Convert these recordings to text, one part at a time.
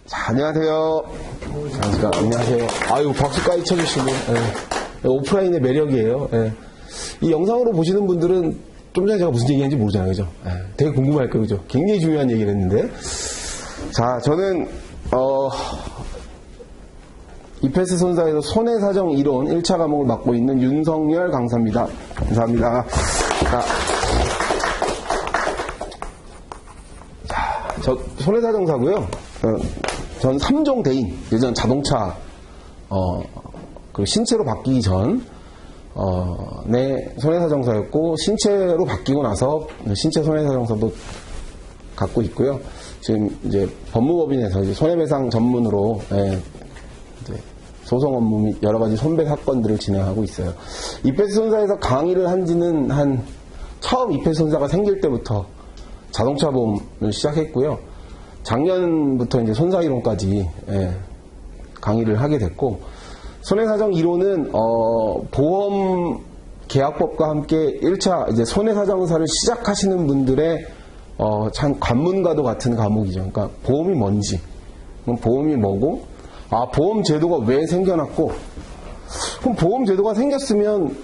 자, 안녕하세요. 안녕하세요. 아유, 박수까지 쳐주시고, 오프라인의 매력이에요. 이 영상으로 보시는 분들은 좀 전에 제가 무슨 얘기했는지 모르잖아요, 그죠? 되게 궁금할 거예요, 그죠? 굉장히 중요한 얘기를 했는데. 자, 저는, 이페스 손사에서 손해사정 이론 1차 과목을 맡고 있는 윤성열 강사입니다. 감사합니다. 자, 저 손해사정사고요. 전 3종 대인, 예전 자동차, 그 신체로 바뀌기 전, 손해사정사였고, 신체로 바뀌고 나서 신체 손해사정사도 갖고 있고요. 지금 이제 법무법인에서 이제 손해배상 전문으로, 이제 소송 업무 및 여러 가지 손배 사건들을 진행하고 있어요. 이페스 손사에서 강의를 한 지는 처음 이페스 손사가 생길 때부터 자동차 보험을 시작했고요. 작년부터 이제 손사 이론까지 강의를 하게 됐고, 손해사정 이론은 보험 계약법과 함께 1차 이제 손해사정사를 시작하시는 분들의 참 관문과도 같은 과목이죠. 그러니까 보험이 뭔지, 보험이 뭐고, 보험 제도가 왜 생겨났고, 그럼 보험 제도가 생겼으면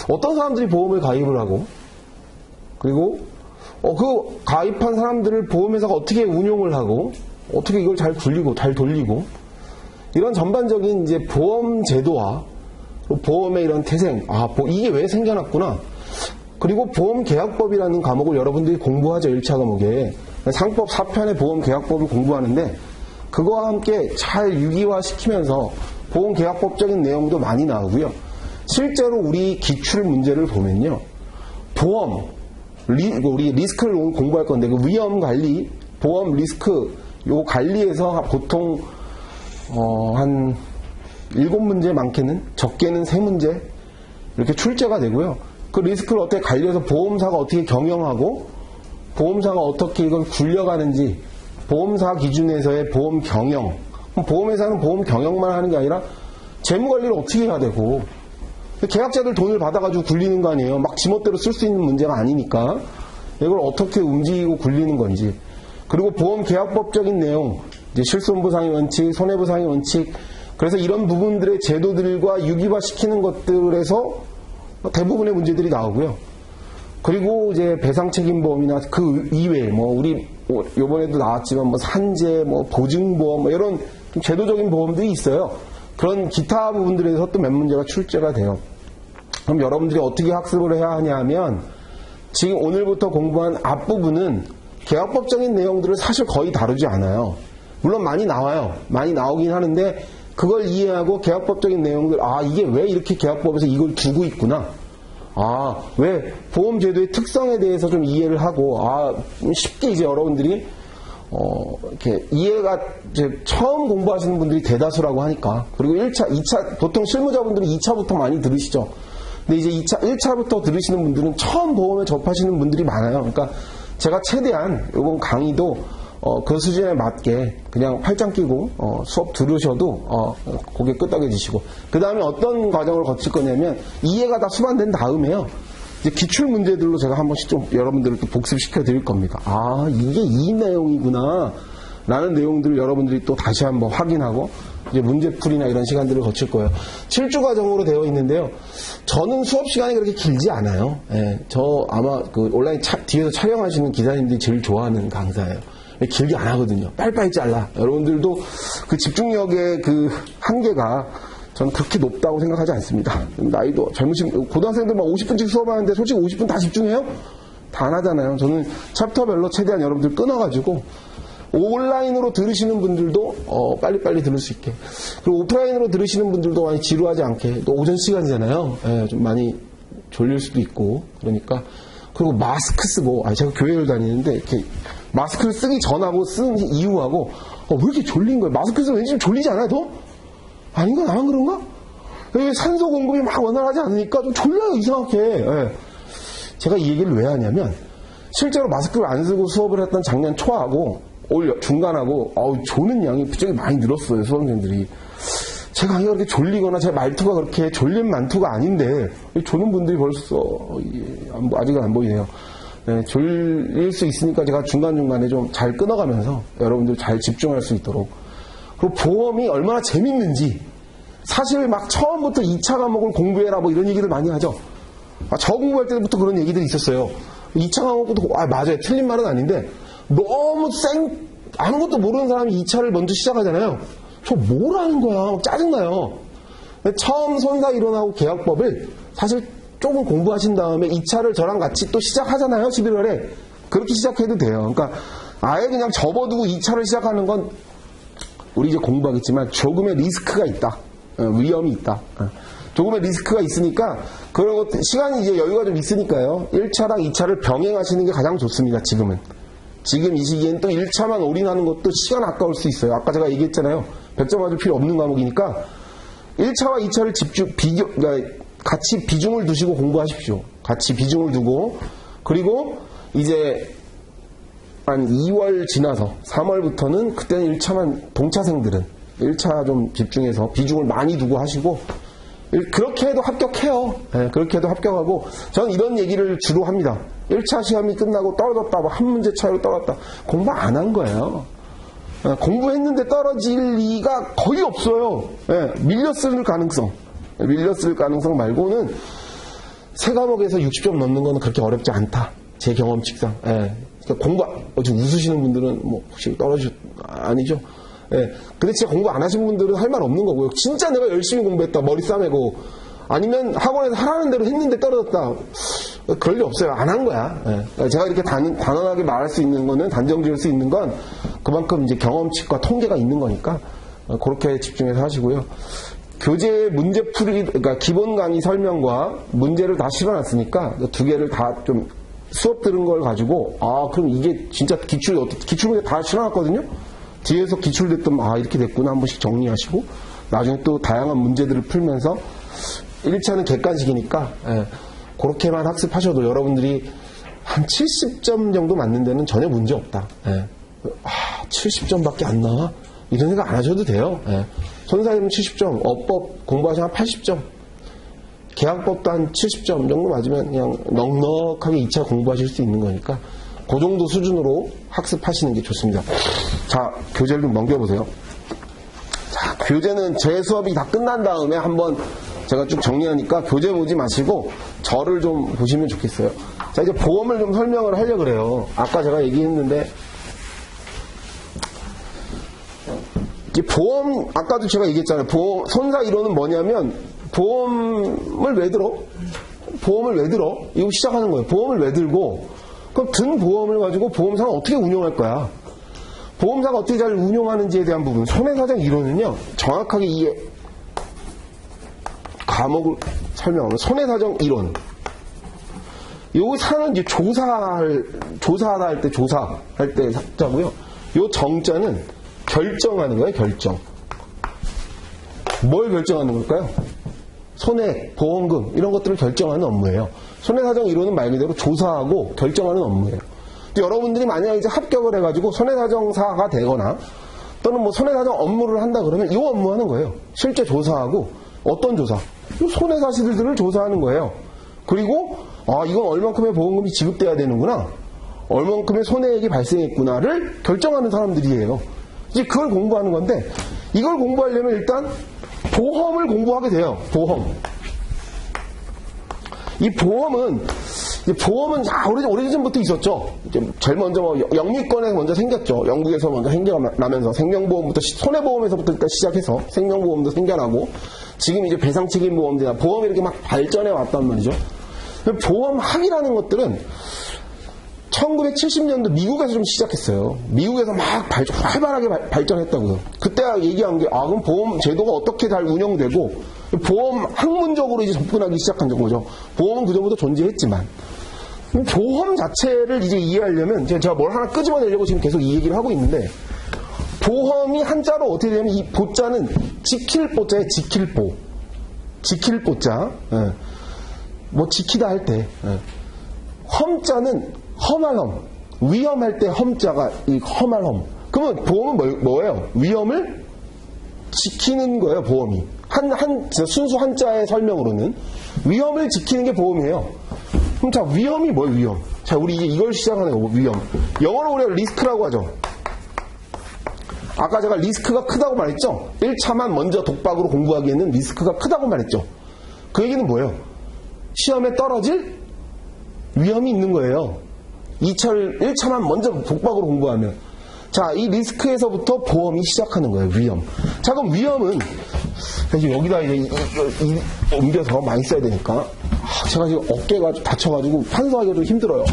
어떤 사람들이 보험을 가입을 하고, 그리고 그 가입한 사람들을 보험회사가 어떻게 운용을 하고, 어떻게 이걸 잘 굴리고, 잘 돌리고, 이런 전반적인 이제 보험 제도와 보험의 이런 태생, 이게 왜 생겨났구나. 그리고 보험 계약법이라는 과목을 여러분들이 공부하죠, 1차 과목에. 상법 4편의 보험 계약법을 공부하는데, 그거와 함께 잘 유기화 시키면서 보험 계약법적인 내용도 많이 나오고요. 실제로 우리 기출 문제를 보면요. 보험, 우리 리스크를 공부할 건데, 그 위험 관리, 보험 리스크, 요 관리에서 보통, 한 7문제 많게는, 적게는 3문제, 이렇게 출제가 되고요. 그 리스크를 어떻게 관리해서 보험사가 어떻게 경영하고, 보험사가 어떻게 이걸 굴려가는지, 보험사 기준에서의 보험 경영, 보험회사는 보험 경영만 하는 게 아니라, 재무관리를 어떻게 해야 되고, 계약자들 돈을 받아가지고 굴리는 거 아니에요. 막 지멋대로 쓸 수 있는 문제가 아니니까 이걸 어떻게 움직이고 굴리는 건지, 그리고 보험 계약법적인 내용, 이제 실손보상의 원칙, 손해보상의 원칙, 그래서 이런 부분들의 제도들과 유기화시키는 것들에서 대부분의 문제들이 나오고요. 그리고 이제 배상책임보험이나 그 이외에 우리 요번에도 나왔지만 산재, 보증보험 이런 좀 제도적인 보험들이 있어요. 그런 기타 부분들에서 또 몇 문제가 출제가 돼요. 그럼 여러분들이 어떻게 학습을 해야 하냐 하면, 지금 오늘부터 공부한 앞부분은 계약법적인 내용들을 사실 거의 다루지 않아요. 물론 많이 나와요. 많이 나오긴 하는데, 그걸 이해하고 계약법적인 내용들, 이게 왜 이렇게 계약법에서 이걸 두고 있구나. 왜 보험제도의 특성에 대해서 좀 이해를 하고, 쉽게 이제 여러분들이 이렇게 이해가 이제 처음 공부하시는 분들이 대다수라고 하니까. 그리고 1차, 2차, 보통 실무자분들은 2차부터 많이 들으시죠. 근데 이제 2차, 1차부터 들으시는 분들은 처음 보험에 접하시는 분들이 많아요. 그러니까 제가 최대한 이번 강의도 그 수준에 맞게 그냥 팔짱 끼고 수업 들으셔도 고개 끄덕여지시고, 그 다음에 어떤 과정을 거칠 거냐면, 이해가 다 수반된 다음에요, 이제 기출 문제들로 제가 한 번씩 좀 여러분들을 또 복습시켜 드릴 겁니다. 이게 이 내용이구나 라는 내용들을 여러분들이 또 다시 한번 확인하고 이제 문제풀이나 이런 시간들을 거칠 거예요. 7주 과정으로 되어 있는데요. 저는 수업 시간이 그렇게 길지 않아요. 저 아마 그 온라인 뒤에서 촬영하시는 기자님들이 제일 좋아하는 강사예요. 길게 안 하거든요. 빨리빨리 잘라. 여러분들도 그 집중력의 그 한계가 저는 그렇게 높다고 생각하지 않습니다. 나이도 젊으신 고등학생들 막 50분씩 수업하는데 솔직히 50분 다 집중해요? 다 안 하잖아요. 저는 챕터별로 최대한 여러분들 끊어가지고 온라인으로 들으시는 분들도 빨리빨리 들을 수 있게, 그리고 오프라인으로 들으시는 분들도 많이 지루하지 않게, 또 오전 시간이잖아요. 좀 많이 졸릴 수도 있고 그러니까. 그리고 마스크 쓰고, 제가 교회를 다니는데 이렇게 마스크를 쓰기 전하고 쓴 이후하고 왜 이렇게 졸린 거예요? 마스크 쓰면 왠지 좀 졸리지 않아요? 더? 아닌가? 나만 그런가? 산소 공급이 막 원활하지 않으니까 좀 졸려요, 이상하게. 제가 이 얘기를 왜 하냐면, 실제로 마스크를 안 쓰고 수업을 했던 작년 초하고 올 중간하고 조는 양이 부쩍이 많이 늘었어요, 수험생들이. 제 강의가 그렇게 졸리거나 제 말투가 그렇게 졸린 말투가 아닌데 조는 분들이 벌써 아직은 안 보이네요. 졸릴 수 있으니까 제가 중간중간에 좀 잘 끊어가면서 여러분들 잘 집중할 수 있도록 그리고 보험이 얼마나 재밌는지. 사실 막 처음부터 2차 과목을 공부해라 뭐 이런 얘기를 많이 하죠. 저 공부할 때부터 그런 얘기들이 있었어요. 2차 과목부터, 맞아요. 틀린 말은 아닌데, 너무 아무것도 모르는 사람이 2차를 먼저 시작하잖아요. 저 뭘 하는 거야? 짜증나요. 처음 손사 이론하고 계약법을 사실 조금 공부하신 다음에 2차를 저랑 같이 또 시작하잖아요. 11월에. 그렇게 시작해도 돼요. 그러니까 아예 그냥 접어두고 2차를 시작하는 건 우리 이제 공부하겠지만 조금의 리스크가 있다. 위험이 있다. 조금의 리스크가 있으니까 그리고 시간이 이제 여유가 좀 있으니까요. 1차랑 2차를 병행하시는 게 가장 좋습니다. 지금은. 지금 이 시기엔 또 1차만 올인하는 것도 시간 아까울 수 있어요. 아까 제가 얘기했잖아요. 100점 맞을 필요 없는 과목이니까 1차와 2차를 그러니까 같이 비중을 두시고 공부하십시오. 같이 비중을 두고 그리고 이제 한 2월 지나서 3월부터는 그때는 1차만 동차생들은 1차 좀 집중해서 비중을 많이 두고 하시고 그렇게 해도 합격해요. 네, 그렇게 해도 합격하고 저는 이런 얘기를 주로 합니다. 1차 시험이 끝나고 떨어졌다 뭐 한 문제 차이로 떨어졌다. 공부 안 한 거예요. 공부했는데 떨어질 리가 거의 없어요. 네, 밀렸을 가능성 말고는 세 과목에서 60점 넘는 거는 그렇게 어렵지 않다. 제 경험칙상. 네, 그러니까 지금 웃으시는 분들은 뭐 혹시 아니죠? 예. 근데 진짜 공부 안 하신 분들은 할 말 없는 거고요. 진짜 내가 열심히 공부했다. 머리 싸매고. 아니면 학원에서 하라는 대로 했는데 떨어졌다. 그럴 리 없어요. 안 한 거야. 예. 제가 이렇게 단언하게 말할 수 있는 거는, 단정 지을 수 있는 건 그만큼 이제 경험칙과 통계가 있는 거니까 그렇게 집중해서 하시고요. 교재 문제풀이, 그러니까 기본 강의 설명과 문제를 다 실어놨으니까 두 개를 다 좀 수업 들은 걸 가지고 그럼 이게 진짜 기출문제 다 실어놨거든요. 뒤에서 기출됐던 이렇게 됐구나 한 번씩 정리하시고 나중에 또 다양한 문제들을 풀면서 1차는 객관식이니까 그렇게만 학습하셔도 여러분들이 한 70점 정도 맞는 데는 전혀 문제 없다. 70점밖에 안 나와? 이런 생각 안 하셔도 돼요. 손사이는 70점, 어법 공부하시면 한 80점, 계약법도 한 70점 정도 맞으면 그냥 넉넉하게 2차 공부하실 수 있는 거니까 그 정도 수준으로 학습하시는 게 좋습니다. 자, 교재를 좀 넘겨보세요. 자, 교재는 제 수업이 다 끝난 다음에 한번 제가 쭉 정리하니까 교재 보지 마시고 저를 좀 보시면 좋겠어요. 자, 이제 보험을 좀 설명을 하려고 그래요. 아까 제가 얘기했는데 이 보험, 아까도 제가 얘기했잖아요. 보험, 손사 이론은 뭐냐면 보험을 왜 들어? 이거 시작하는 거예요. 보험을 왜 들고 그럼 든 보험을 가지고 보험사가 어떻게 운용할 거야? 보험사가 어떻게 잘 운용하는지에 대한 부분. 손해사정 이론은요, 정확하게 이 과목을 설명하면 손해사정 이론. 요 사는 이제 조사하다 할 때 조사할 때 삭자고요. 요 정자는 결정하는 거예요, 결정. 뭘 결정하는 걸까요? 손해, 보험금 이런 것들을 결정하는 업무예요. 손해사정 이론은 말 그대로 조사하고 결정하는 업무예요. 여러분들이 만약에 이제 합격을 해가지고 손해사정사가 되거나 또는 뭐 손해사정 업무를 한다 그러면 이 업무 하는 거예요. 실제 조사하고 어떤 조사? 이 손해사실들을 조사하는 거예요. 그리고 이건 얼만큼의 보험금이 지급돼야 되는구나, 얼만큼의 손해액이 발생했구나를 결정하는 사람들이에요. 이제 그걸 공부하는 건데 이걸 공부하려면 일단 보험을 공부하게 돼요. 보험. 이 보험은 오래전부터 있었죠. 제일 먼저 영미권에서 먼저 생겼죠. 영국에서 먼저 생겨나면서 생명보험부터 손해보험에서부터 일단 시작해서 생명보험도 생겨나고 지금 이제 배상책임보험이나 보험이 이렇게 막 발전해 왔단 말이죠. 보험학이라는 것들은 1970년도 미국에서 좀 시작했어요. 미국에서 막 활발하게 발전했다고요. 그때 얘기한 게 그럼 보험 제도가 어떻게 잘 운영되고 보험 학문적으로 이제 접근하기 시작한 거죠. 보험은 그전부터 존재했지만 보험 자체를 이제 이해하려면 제가 뭘 하나 끄집어내려고 지금 계속 이 얘기를 하고 있는데, 보험이 한자로 어떻게 되냐면 이 보자는 지킬 보자에 지킬 보자. 뭐 지키다 할 때 험자는 험할 험, 위험할 때 험자가 이 험할 험. 그러면 보험은 뭐예요? 위험을 지키는 거예요. 보험이 순수 한자의 설명으로는 위험을 지키는 게 보험이에요. 그럼 자, 위험이 뭐예요? 위험. 자, 우리 이제 이걸 시작하는 거고, 위험. 영어로 우리가 리스크라고 하죠. 아까 제가 리스크가 크다고 말했죠? 1차만 먼저 독박으로 공부하기에는 리스크가 크다고 말했죠? 그 얘기는 뭐예요? 시험에 떨어질 위험이 있는 거예요. 1차만 먼저 독박으로 공부하면. 자, 이 리스크에서부터 보험이 시작하는 거예요. 위험. 자, 그럼 위험은 여기다 이제 옮겨서 많이 써야 되니까. 제가 지금 어깨가 다쳐가지고 판서하기가 좀 힘들어요.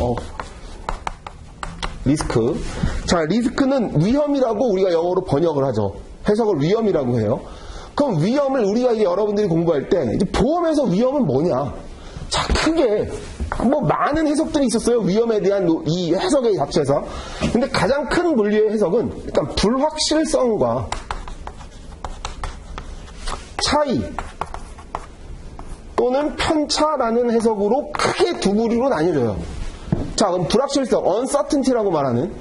리스크. 자, 리스크는 위험이라고 우리가 영어로 번역을 하죠. 해석을 위험이라고 해요. 그럼 위험을 우리가 이제 여러분들이 공부할 때 이제 보험에서 위험은 뭐냐? 자, 크게 뭐 많은 해석들이 있었어요. 위험에 대한 이 해석의 자체에서. 근데 가장 큰 분류의 해석은 일단 불확실성과 차이 또는 편차라는 해석으로 크게 두 부류로 나뉘어져요. 자, 그럼 불확실성, uncertainty라고 말하는,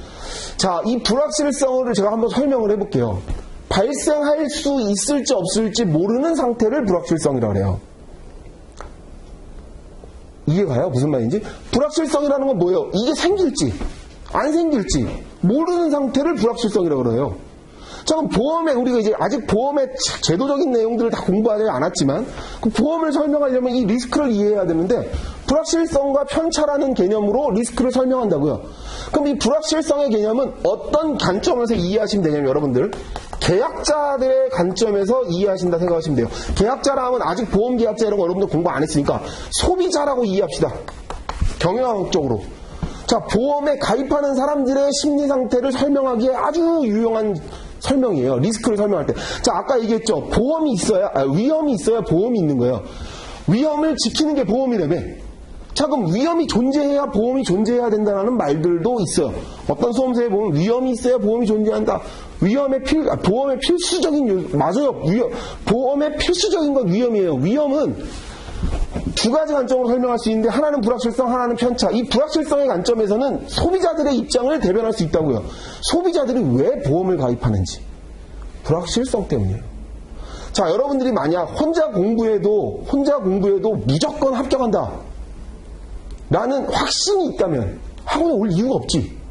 자, 이 불확실성을 제가 한번 설명을 해볼게요. 발생할 수 있을지 없을지 모르는 상태를 불확실성이라고 해요. 이해가요? 무슨 말인지? 불확실성이라는 건 뭐예요? 이게 생길지 안 생길지 모르는 상태를 불확실성이라고 그래요. 자, 그럼 보험에 우리가 이제 아직 보험의 제도적인 내용들을 다 공부하지 않았지만 그 보험을 설명하려면 이 리스크를 이해해야 되는데 불확실성과 편차라는 개념으로 리스크를 설명한다고요. 그럼 이 불확실성의 개념은 어떤 관점에서 이해하시면 되냐면 여러분들 계약자들의 관점에서 이해하신다 생각하시면 돼요. 계약자라 하면 아직 보험계약자 이런 거 여러분들 공부 안 했으니까 소비자라고 이해합시다. 경영학적으로. 자, 보험에 가입하는 사람들의 심리 상태를 설명하기에 아주 유용한 설명이에요. 리스크를 설명할 때. 자, 아까 얘기했죠. 보험이 있어야, 위험이 있어야 보험이 있는 거예요. 위험을 지키는 게 보험이라며. 자, 그럼 위험이 존재해야 보험이 존재해야 된다는 말들도 있어요. 어떤 수험서에 보면 위험이 있어야 보험이 존재한다. 보험의 필수적인, 맞아요. 보험의 필수적인 건 위험이에요. 위험은 두 가지 관점으로 설명할 수 있는데 하나는 불확실성, 하나는 편차. 이 불확실성의 관점에서는 소비자들의 입장을 대변할 수 있다고요. 소비자들이 왜 보험을 가입하는지. 불확실성 때문이에요. 자, 여러분들이 만약 혼자 공부해도 무조건 합격한다 라는 확신이 있다면 학원에 올 이유가 없지.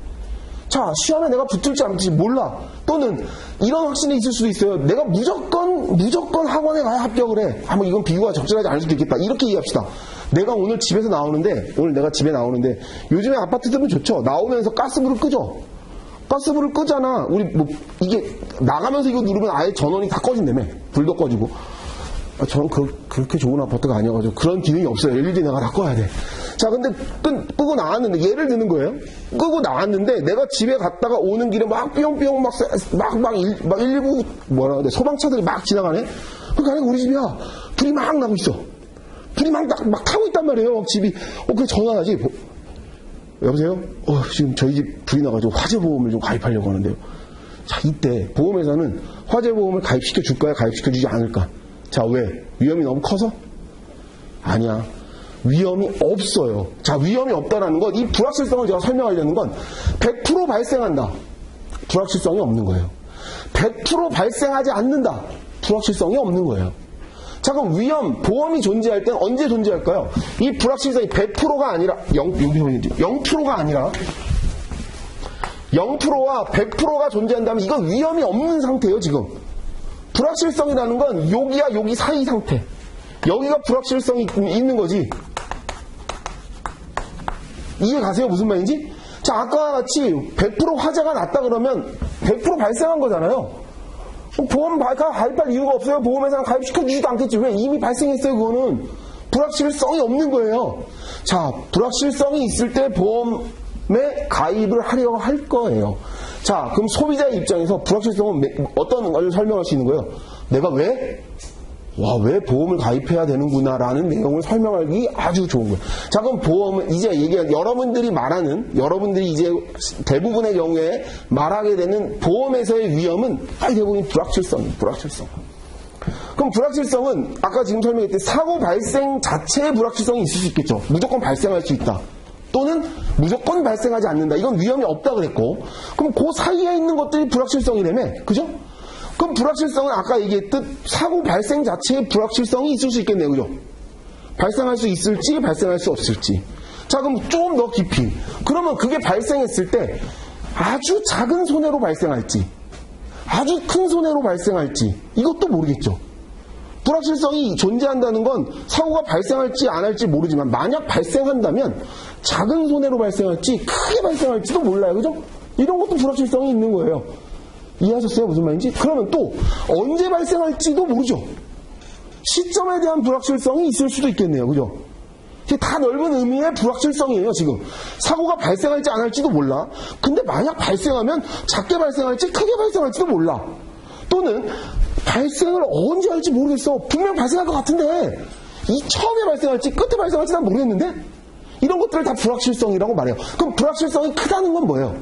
자, 시험에 내가 붙을지 안 붙을지 몰라. 또는 이런 확신이 있을 수도 있어요. 내가 무조건 학원에 가야 합격을 해. 뭐 이건 비교가 적절하지 않을 수도 있겠다. 이렇게 이해합시다. 내가 오늘 집에서 나오는데, 오늘 내가 집에 나오는데, 요즘에 아파트들은 좋죠. 나오면서 가스불을 끄죠. 가스불을 끄잖아. 우리 이게 나가면서 이거 누르면 아예 전원이 다 꺼진다며. 불도 꺼지고. 저는 그렇게 좋은 아파트가 아니어가지고 그런 기능이 없어요. LED 내가 다 꺼야 돼. 자, 근데 끄고 나왔는데, 예를 드는 거예요. 끄고 나왔는데, 내가 집에 갔다가 오는 길에 막 삐용삐용 막 119, 소방차들이 막 지나가네? 그러니까 아니고 우리 집이야. 불이 막 나고 있어. 불이 막 타고 있단 말이에요. 집이. 그래 전화하지. 여보세요? 지금 저희 집 불이 나가지고 화재보험을 좀 가입하려고 하는데요. 자, 이때 보험회사는 화재보험을 가입시켜 줄까요? 가입시켜 주지 않을까? 자, 왜? 위험이 너무 커서? 아니야. 위험이 없어요. 자, 위험이 없다라는 것, 이 불확실성을 제가 설명하려는 건 100% 발생한다. 불확실성이 없는 거예요. 100% 발생하지 않는다. 불확실성이 없는 거예요. 자, 그럼 보험이 존재할 때는 언제 존재할까요? 이 불확실성이 100%가 아니라 0%가 아니라 0%와 100%가 존재한다면 이건 위험이 없는 상태예요, 지금. 불확실성이라는 건 여기와 여기 사이 상태. 여기가 불확실성이 있는 거지. 이해 가세요? 무슨 말인지? 자, 아까와 같이 100% 화재가 났다 그러면 100% 발생한 거잖아요. 보험 가입할 이유가 없어요. 보험회사는 가입시켜주지도 않겠지. 왜? 이미 발생했어요. 그거는 불확실성이 없는 거예요. 자, 불확실성이 있을 때 보험에 가입을 하려고 할 거예요. 자, 그럼 소비자의 입장에서 불확실성은 어떤 걸 설명할 수 있는 거예요? 내가 왜 보험을 가입해야 되는구나라는 내용을 설명하기 아주 좋은 거예요. 자, 그럼 보험은 이제 여러분들이 이제 대부분의 경우에 말하게 되는 보험에서의 위험은 대부분 불확실성. 그럼 불확실성은 아까 지금 설명했듯이 사고 발생 자체의 불확실성이 있을 수 있겠죠. 무조건 발생할 수 있다. 또는 무조건 발생하지 않는다. 이건 위험이 없다 그랬고, 그럼 그 사이에 있는 것들이 불확실성이라며. 그죠? 그럼 불확실성은 아까 얘기했듯 사고 발생 자체의 불확실성이 있을 수 있겠네요. 그죠? 발생할 수 있을지 발생할 수 없을지. 자, 그럼 좀 더 깊이. 그러면 그게 발생했을 때 아주 작은 손해로 발생할지 아주 큰 손해로 발생할지 이것도 모르겠죠. 불확실성이 존재한다는 건 사고가 발생할지 안 할지 모르지만 만약 발생한다면 작은 손해로 발생할지 크게 발생할지도 몰라요. 그죠? 이런 것도 불확실성이 있는 거예요. 이해하셨어요? 무슨 말인지? 그러면 또 언제 발생할지도 모르죠. 시점에 대한 불확실성이 있을 수도 있겠네요. 그죠? 이게 다 넓은 의미의 불확실성이에요. 지금 사고가 발생할지 안 할지도 몰라. 근데 만약 발생하면 작게 발생할지 크게 발생할지도 몰라. 또는 발생을 언제 할지 모르겠어. 분명 발생할 것 같은데 이 처음에 발생할지 끝에 발생할지 난 모르겠는데 이런 것들을 다 불확실성이라고 말해요. 그럼 불확실성이 크다는 건 뭐예요?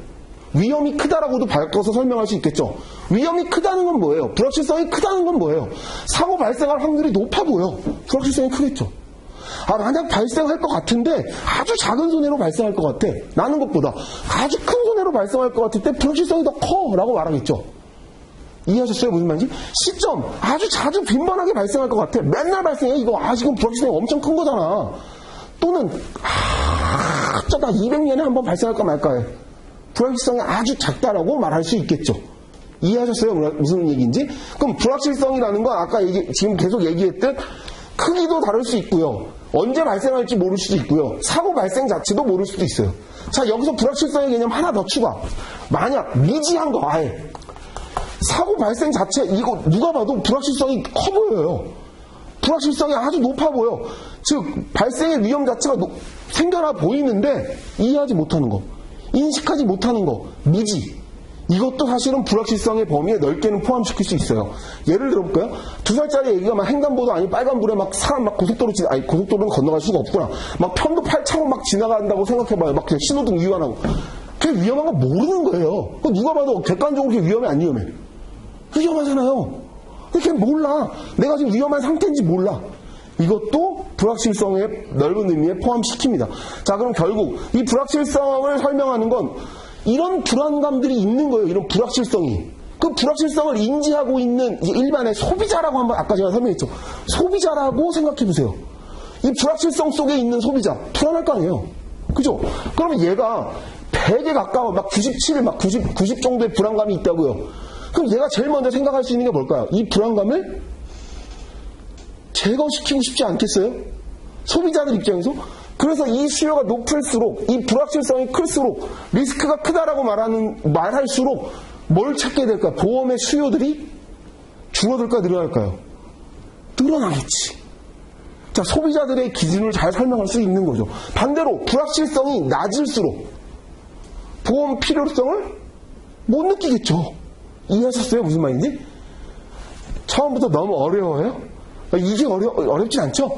위험이 크다라고도 바꿔서 설명할 수 있겠죠. 위험이 크다는 건 뭐예요? 불확실성이 크다는 건 뭐예요? 사고 발생할 확률이 높아 보여. 불확실성이 크겠죠. 만약 발생할 것 같은데 아주 작은 손해로 발생할 것 같아. 나는 것보다 아주 큰 손해로 발생할 것 같을 때 불확실성이 더 커 라고 말하겠죠. 이해하셨어요? 무슨 말인지? 시점 아주 자주 빈번하게 발생할 것 같아. 맨날 발생해. 이거 지금 불확실성이 엄청 큰 거잖아. 또는 어쩌다 200년에 한 번 발생할까 말까해. 불확실성이 아주 작다라고 말할 수 있겠죠. 이해하셨어요? 무슨 얘기인지? 그럼 불확실성이라는 건 아까 지금 계속 얘기했듯 크기도 다를 수 있고요. 언제 발생할지 모를 수도 있고요. 사고 발생 자체도 모를 수도 있어요. 자, 여기서 불확실성의 개념 하나 더 추가. 만약 미지한 거 아예 사고 발생 자체 이거 누가 봐도 불확실성이 커 보여요. 불확실성이 아주 높아 보여. 즉 발생의 위험 자체가 생겨나 보이는데 이해하지 못하는 거, 인식하지 못하는 거, 미지. 이것도 사실은 불확실성의 범위에 넓게는 포함시킬 수 있어요. 예를 들어볼까요? 2살짜리 애기가 막 횡단보도 아니 빨간불에 막 사람 막 고속도로는 건너갈 수가 없구나. 막 편도 팔차고 막 지나간다고 생각해봐요. 막 신호등 위반하고. 그게 위험한 거 모르는 거예요. 누가 봐도 객관적으로 그게 위험해 안 위험해? 위험하잖아요. 근데 걔 몰라. 내가 지금 위험한 상태인지 몰라. 이것도 불확실성의 넓은 의미에 포함시킵니다. 자, 그럼 결국 이 불확실성을 설명하는 건 이런 불안감들이 있는 거예요. 이런 불확실성이. 그 불확실성을 인지하고 있는 일반의 소비자라고 한번 아까 제가 설명했죠. 소비자라고 생각해 보세요. 이 불확실성 속에 있는 소비자. 불안할 거 아니에요. 그죠? 그러면 얘가 100에 가까워 막 97, 막 90 정도의 불안감이 있다고요. 그럼 얘가 제일 먼저 생각할 수 있는 게 뭘까요? 이 불안감을 제거시키고 싶지 않겠어요? 소비자들 입장에서? 그래서 이 수요가 높을수록, 이 불확실성이 클수록, 리스크가 크다라고 말할수록 뭘 찾게 될까? 보험의 수요들이 줄어들까 늘어날까요? 늘어나겠지. 자, 소비자들의 기준을 잘 설명할 수 있는 거죠. 반대로 불확실성이 낮을수록 보험 필요성을 못 느끼겠죠. 이해하셨어요? 무슨 말인지? 처음부터 너무 어려워요? 이게 어렵진 않죠?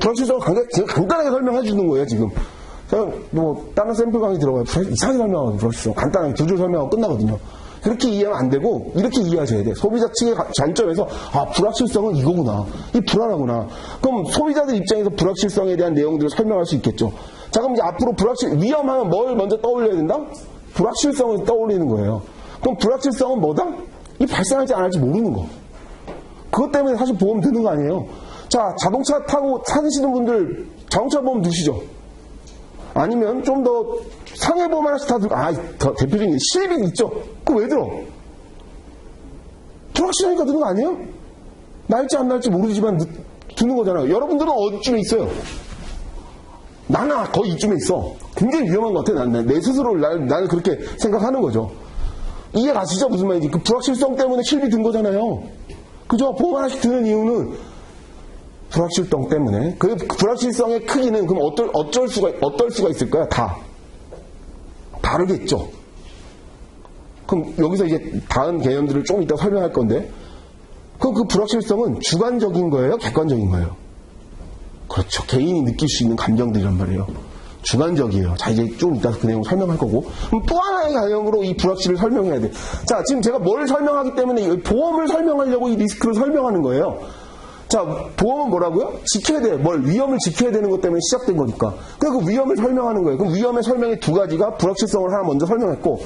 불확실성을 간단하게 설명해 주는 거예요, 지금. 제가 다른 샘플 강의 들어가요. 이상하게 설명하고 불확실성. 간단하게 두 줄 설명하고 끝나거든요. 그렇게 이해하면 안 되고, 이렇게 이해하셔야 돼. 소비자 측의 관점에서, 불확실성은 이거구나. 이 불안하구나. 그럼 소비자들 입장에서 불확실성에 대한 내용들을 설명할 수 있겠죠. 자, 그럼 이제 앞으로 위험하면 뭘 먼저 떠올려야 된다? 불확실성을 떠올리는 거예요. 그럼 불확실성은 뭐다? 이 발생할지 안 할지 모르는 거. 그것 때문에 사실 보험 드는 거 아니에요. 자, 자동차 타고 사시는 분들 자동차 보험 드시죠. 아니면 좀 더 상해 보험 하나씩 다 들고, 더 대표적인 실비 있죠. 그거 왜 들어? 불확실하니까 드는 거 아니에요? 날지 안 날지 모르지만 드는 거잖아요. 여러분들은 어디쯤에 있어요? 나는 거의 이쯤에 있어. 굉장히 위험한 것 같아. 내 스스로를 나는 그렇게 생각하는 거죠. 이해 가시죠? 무슨 말인지. 그 불확실성 때문에 실비 든 거잖아요. 그죠? 보험 하나씩 드는 이유는 불확실성 때문에. 그 불확실성의 크기는 그럼 어떨 수가 있을까요? 다르겠죠. 그럼 여기서 이제 다음 개념들을 좀 이따 설명할 건데, 그럼 그 불확실성은 주관적인 거예요? 객관적인 거예요? 그렇죠. 개인이 느낄 수 있는 감정들이란 말이에요. 주관적이에요. 자, 이제 좀 이따 그 내용 설명할 거고. 그럼 또 하나의 개념으로 이 불확실을 설명해야 돼. 자, 지금 제가 뭘 설명하기 때문에 보험을 설명하려고 이 리스크를 설명하는 거예요. 자, 보험은 뭐라고요? 지켜야 돼. 위험을 지켜야 되는 것 때문에 시작된 거니까. 그래서 그 위험을 설명하는 거예요. 그럼 위험의 설명의 두 가지가 불확실성을 하나 먼저 설명했고,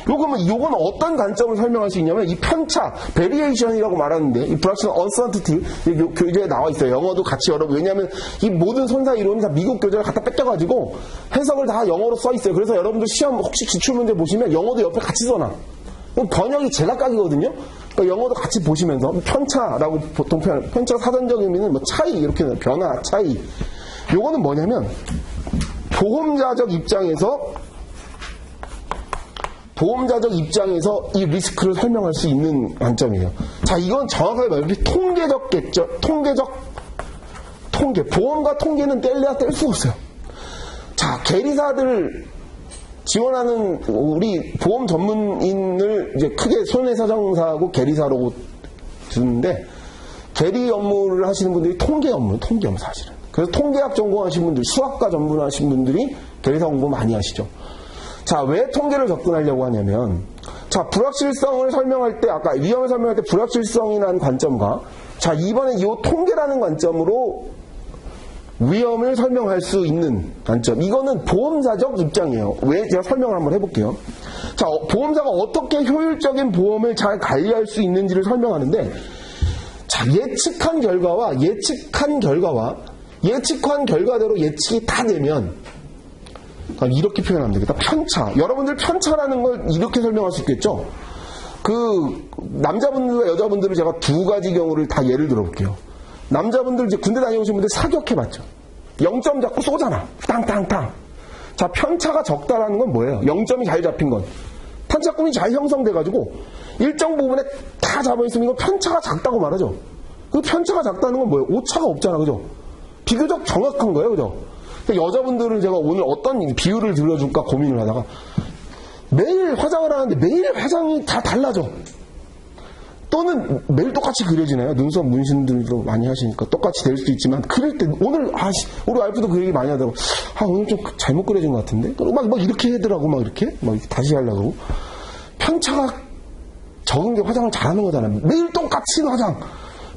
요건 어떤 관점을 설명할 수 있냐면, 이 편차, 베리에이션이라고 말하는데, 이 불확실성, uncertainty, 교재에 나와 있어요. 영어도 같이 여러분. 왜냐면, 이 모든 선사 이론이 다 미국 교재를 갖다 뺏겨가지고, 해석을 다 영어로 써 있어요. 그래서 여러분들 시험 혹시 기출문제 보시면 영어도 옆에 같이 써놔. 번역이 제각각이거든요. 그러니까 영어도 같이 보시면서 편차라고 보통 표현, 편차 사전적인 의미는 뭐 차이 이렇게 변화, 차이. 요거는 뭐냐면 보험자적 입장에서 이 리스크를 설명할 수 있는 관점이에요. 자, 이건 정확하게 말하면 통계적겠죠. 통계. 보험과 통계는 뗄래야 뗄 수가 없어요. 자, 계리사들 지원하는 우리 보험 전문인을 이제 크게 손해사정사하고 계리사라고 두는데, 계리 업무를 하시는 분들이 통계 업무 사실은. 그래서 통계학 전공하신 분들, 수학과 전문하신 분들이 계리사 공부 많이 하시죠. 자, 왜 통계를 접근하려고 하냐면, 자, 불확실성을 설명할 때, 아까 위험을 설명할 때 불확실성이라는 관점과, 자, 이번에 이 통계라는 관점으로 위험을 설명할 수 있는 관점. 이거는 보험사적 입장이에요. 왜? 제가 설명을 한번 해볼게요. 자, 보험사가 어떻게 효율적인 보험을 잘 관리할 수 있는지를 설명하는데, 자, 예측한 결과대로 예측이 다 되면, 이렇게 표현하면 되겠다. 편차. 여러분들 편차라는 걸 이렇게 설명할 수 있겠죠? 남자분들과 여자분들을 제가 두 가지 경우를 다 예를 들어볼게요. 남자분들 이제 군대 다녀오신 분들 사격해봤죠. 0점 잡고 쏘잖아. 땅땅땅. 자, 편차가 적다라는 건 뭐예요? 0점이 잘 잡힌 건. 편차감이 잘 형성돼가지고 일정 부분에 다 잡아있으면 이건 편차가 작다고 말하죠. 그 편차가 작다는 건 뭐예요? 오차가 없잖아. 그죠? 비교적 정확한 거예요. 그죠? 여자분들은 제가 오늘 어떤 비율을 들려줄까 고민을 하다가 매일 화장을 하는데 매일 화장이 다 달라져. 또는 매일 똑같이 그려지나요? 눈썹 문신들도 많이 하시니까 똑같이 될 수도 있지만 그릴 때 오늘 우리 와이프도 그 얘기 많이 하더라고. 오늘 좀 잘못 그려진 것 같은데? 막 이렇게 하더라고. 막 이렇게 다시 하려고. 편차가 적은 게 화장을 잘하는 거잖아요. 매일 똑같이 화장.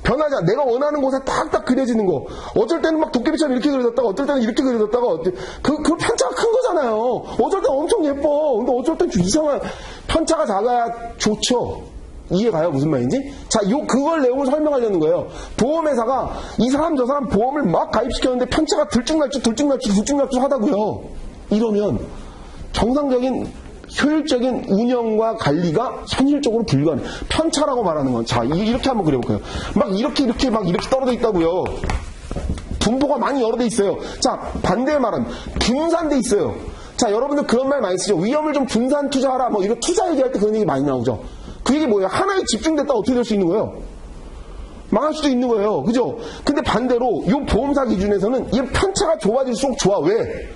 변하지 않아. 내가 원하는 곳에 딱딱 그려지는 거. 어쩔 때는 막 도깨비처럼 이렇게 그려졌다가 어쩔 때는 이렇게 그려졌다가 그 편차가 큰 거잖아요. 어쩔 땐 엄청 예뻐. 근데 어쩔 땐 좀 이상한. 편차가 작아야 좋죠. 이해가요? 무슨 말인지? 자, 그걸 내용을 설명하려는 거예요. 보험회사가 이 사람 저 사람 보험을 막 가입시켰는데 편차가 들쭉날쭉 하다고요. 이러면 정상적인 효율적인 운영과 관리가 현실적으로 불가능해. 편차라고 말하는 건, 자, 이렇게 한번 그려볼까요? 막 이렇게 떨어져 있다고요. 분포가 많이 여러 대 있어요. 자, 반대의 말은 분산돼 있어요. 자, 여러분들 그런 말 많이 쓰죠. 위험을 좀 분산 투자하라. 뭐 이런 투자 얘기할 때 그런 얘기 많이 나오죠. 그 얘기 뭐예요? 하나에 집중됐다 어떻게 될 수 있는 거예요? 망할 수도 있는 거예요. 그죠? 근데 반대로 이 보험사 기준에서는 이 편차가 좁아질수록 좋아. 왜?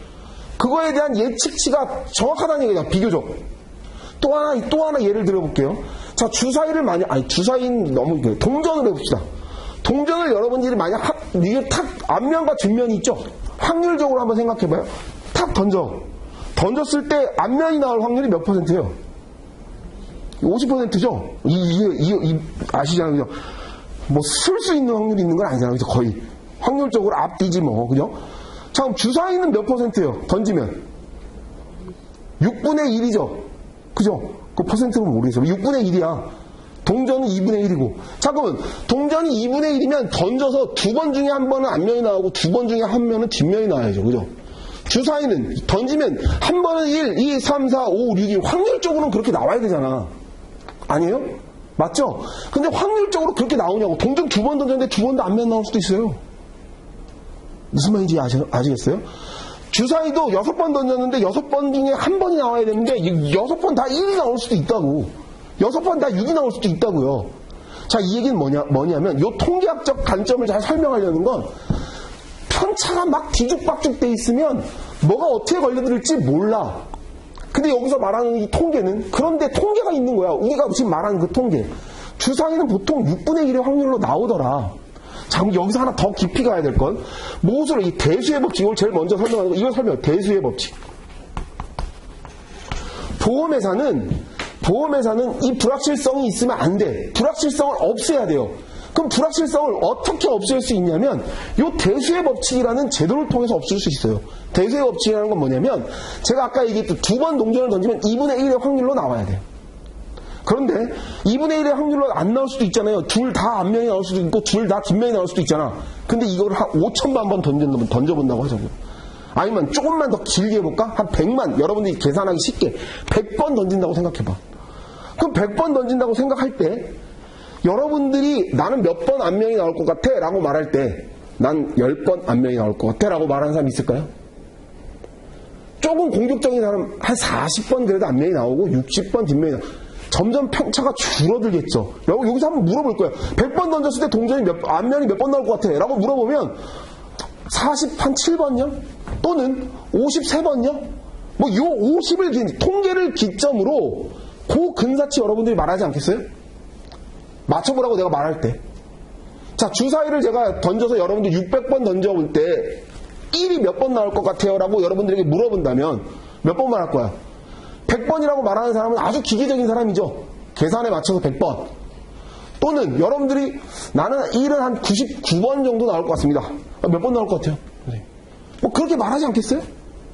그거에 대한 예측치가 정확하다는 얘기다. 비교적. 또 하나 예를 들어볼게요. 자, 주사위를 주사위는 너무 동전을 해봅시다. 동전을 여러분들이 만약 이게 탁 앞면과 뒷면이 있죠? 확률적으로 한번 생각해봐요. 탁 던졌을 때 앞면이 나올 확률이 몇 %예요? 50%죠? 아시잖아요. 그죠? 쓸 수 있는 확률이 있는 건 아니잖아요. 그죠? 거의. 확률적으로 앞뒤지 뭐. 그죠? 자, 그럼 주사위는 몇 %예요? 던지면. 6분의 1이죠? 그죠? 그 퍼센트는 모르겠어요. 6분의 1이야. 동전은 2분의 1이고. 자, 그러면 동전이 2분의 1이면 던져서 두 번 중에 한 번은 앞면이 나오고 두 번 중에 한 번은 뒷면이 나와야죠. 그죠? 주사위는 던지면 한 번은 1, 2, 3, 4, 5, 6이 확률적으로는 그렇게 나와야 되잖아. 아니에요? 맞죠? 근데 확률적으로 그렇게 나오냐고. 동전 두 번 던졌는데 두 번 다 앞면 나올 수도 있어요. 무슨 말인지 아시겠어요? 주사위도 6번 던졌는데 6번 중에 한 번이 나와야 되는데 6번 다 1이 나올 수도 있다고. 6번 다 6이 나올 수도 있다고요. 자, 이 얘기는 뭐냐면 이 통계학적 관점을 잘 설명하려는 건 편차가 막 뒤죽박죽 돼 있으면 뭐가 어떻게 걸려들을지 몰라. 근데 여기서 말하는 이 통계는 그런데 통계가 있는 거야. 우리가 지금 말하는 그 통계. 주사위는 보통 6분의 1의 확률로 나오더라. 자, 그럼 여기서 하나 더 깊이 가야 될 건 무엇으로 이 대수의 법칙, 이걸 제일 먼저 설명하는 거. 이걸 설명. 대수의 법칙. 보험회사는 이 불확실성이 있으면 안 돼. 불확실성을 없애야 돼요. 그럼 불확실성을 어떻게 없앨 수 있냐면 이 대수의 법칙이라는 제도를 통해서 없앨 수 있어요. 대수의 법칙이라는 건 뭐냐면 제가 아까 얘기했던 두 번 동전을 던지면 2분의 1의 확률로 나와야 돼요. 그런데 2분의 1의 확률로 안 나올 수도 있잖아요. 둘 다 앞면이 나올 수도 있고 둘 다 뒷면이 나올 수도 있잖아. 근데 이거를 한 5천만 번 던져본다고 하자고요. 아니면 조금만 더 길게 해볼까? 한 100만, 여러분들이 계산하기 쉽게 100번 던진다고 생각해봐. 그럼 100번 던진다고 생각할 때 여러분들이 나는 몇 번 안면이 나올 것 같아 라고 말할 때 난 10번 안면이 나올 것 같아 라고 말하는 사람 있을까요? 조금 공격적인 사람 한 40번 그래도 안면이 나오고 60번 뒷면이 나오고 점점 편차가 줄어들겠죠. 여기서 한번 물어볼 거예요. 100번 던졌을 때 동전이 안면이 몇 번 나올 것 같아 라고 물어보면 47번요? 또는 53번요? 뭐 요 50을 통계를 기점으로 그 근사치 여러분들이 말하지 않겠어요? 맞춰보라고 내가 말할 때. 자, 주사위를 제가 던져서 여러분들 600번 던져볼 때 1이 몇 번 나올 것 같아요? 라고 여러분들에게 물어본다면 몇 번 말할 거야? 100번이라고 말하는 사람은 아주 기계적인 사람이죠. 계산에 맞춰서 100번. 또는 여러분들이 나는 1은 한 99번 정도 나올 것 같습니다. 몇 번 나올 것 같아요? 뭐 그렇게 말하지 않겠어요?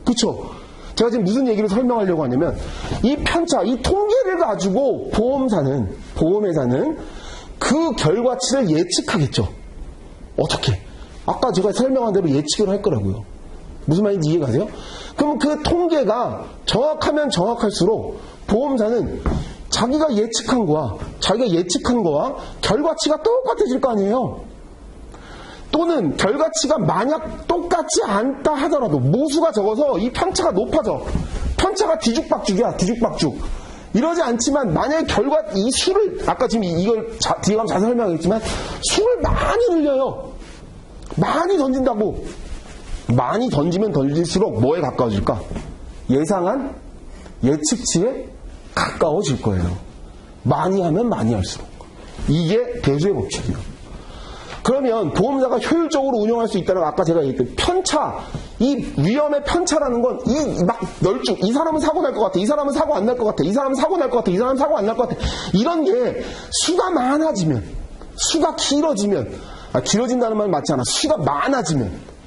그쵸? 제가 지금 무슨 얘기를 설명하려고 하냐면 이 편차, 이 통계를 가지고 보험회사는 그 결과치를 예측하겠죠. 어떻게? 아까 제가 설명한 대로 예측을 할 거라고요. 무슨 말인지 이해가세요? 그럼 그 통계가 정확하면 정확할수록 보험사는 자기가 예측한 거와 결과치가 똑같아질 거 아니에요. 또는 결과치가 만약 똑같지 않다 하더라도 모수가 적어서 이 편차가 높아져. 편차가 뒤죽박죽이야. 이러지 않지만 만약에 이 수를 아까 지금 이걸 뒤에 가면 자세히 설명하겠지만 수를 많이 늘려요. 많이 던진다고. 많이 던지면 던질수록 뭐에 가까워질까? 예상한 예측치에 가까워질 거예요. 많이 하면 많이 할수록. 이게 배수의 법칙이에요. 그러면 보험사가 효율적으로 운영할 수 있다는 아까 제가 얘기했던 편차, 이 위험의 편차라는 건 이 사람은 사고 날 것 같아, 이 사람은 사고 안 날 것 같아, 이 사람은 사고 날 것 같아, 이 사람은 사고 안 날 것 같아. 이런 게 수가 많아지면, 수가 길어진다는 말은 맞지 않아. 수가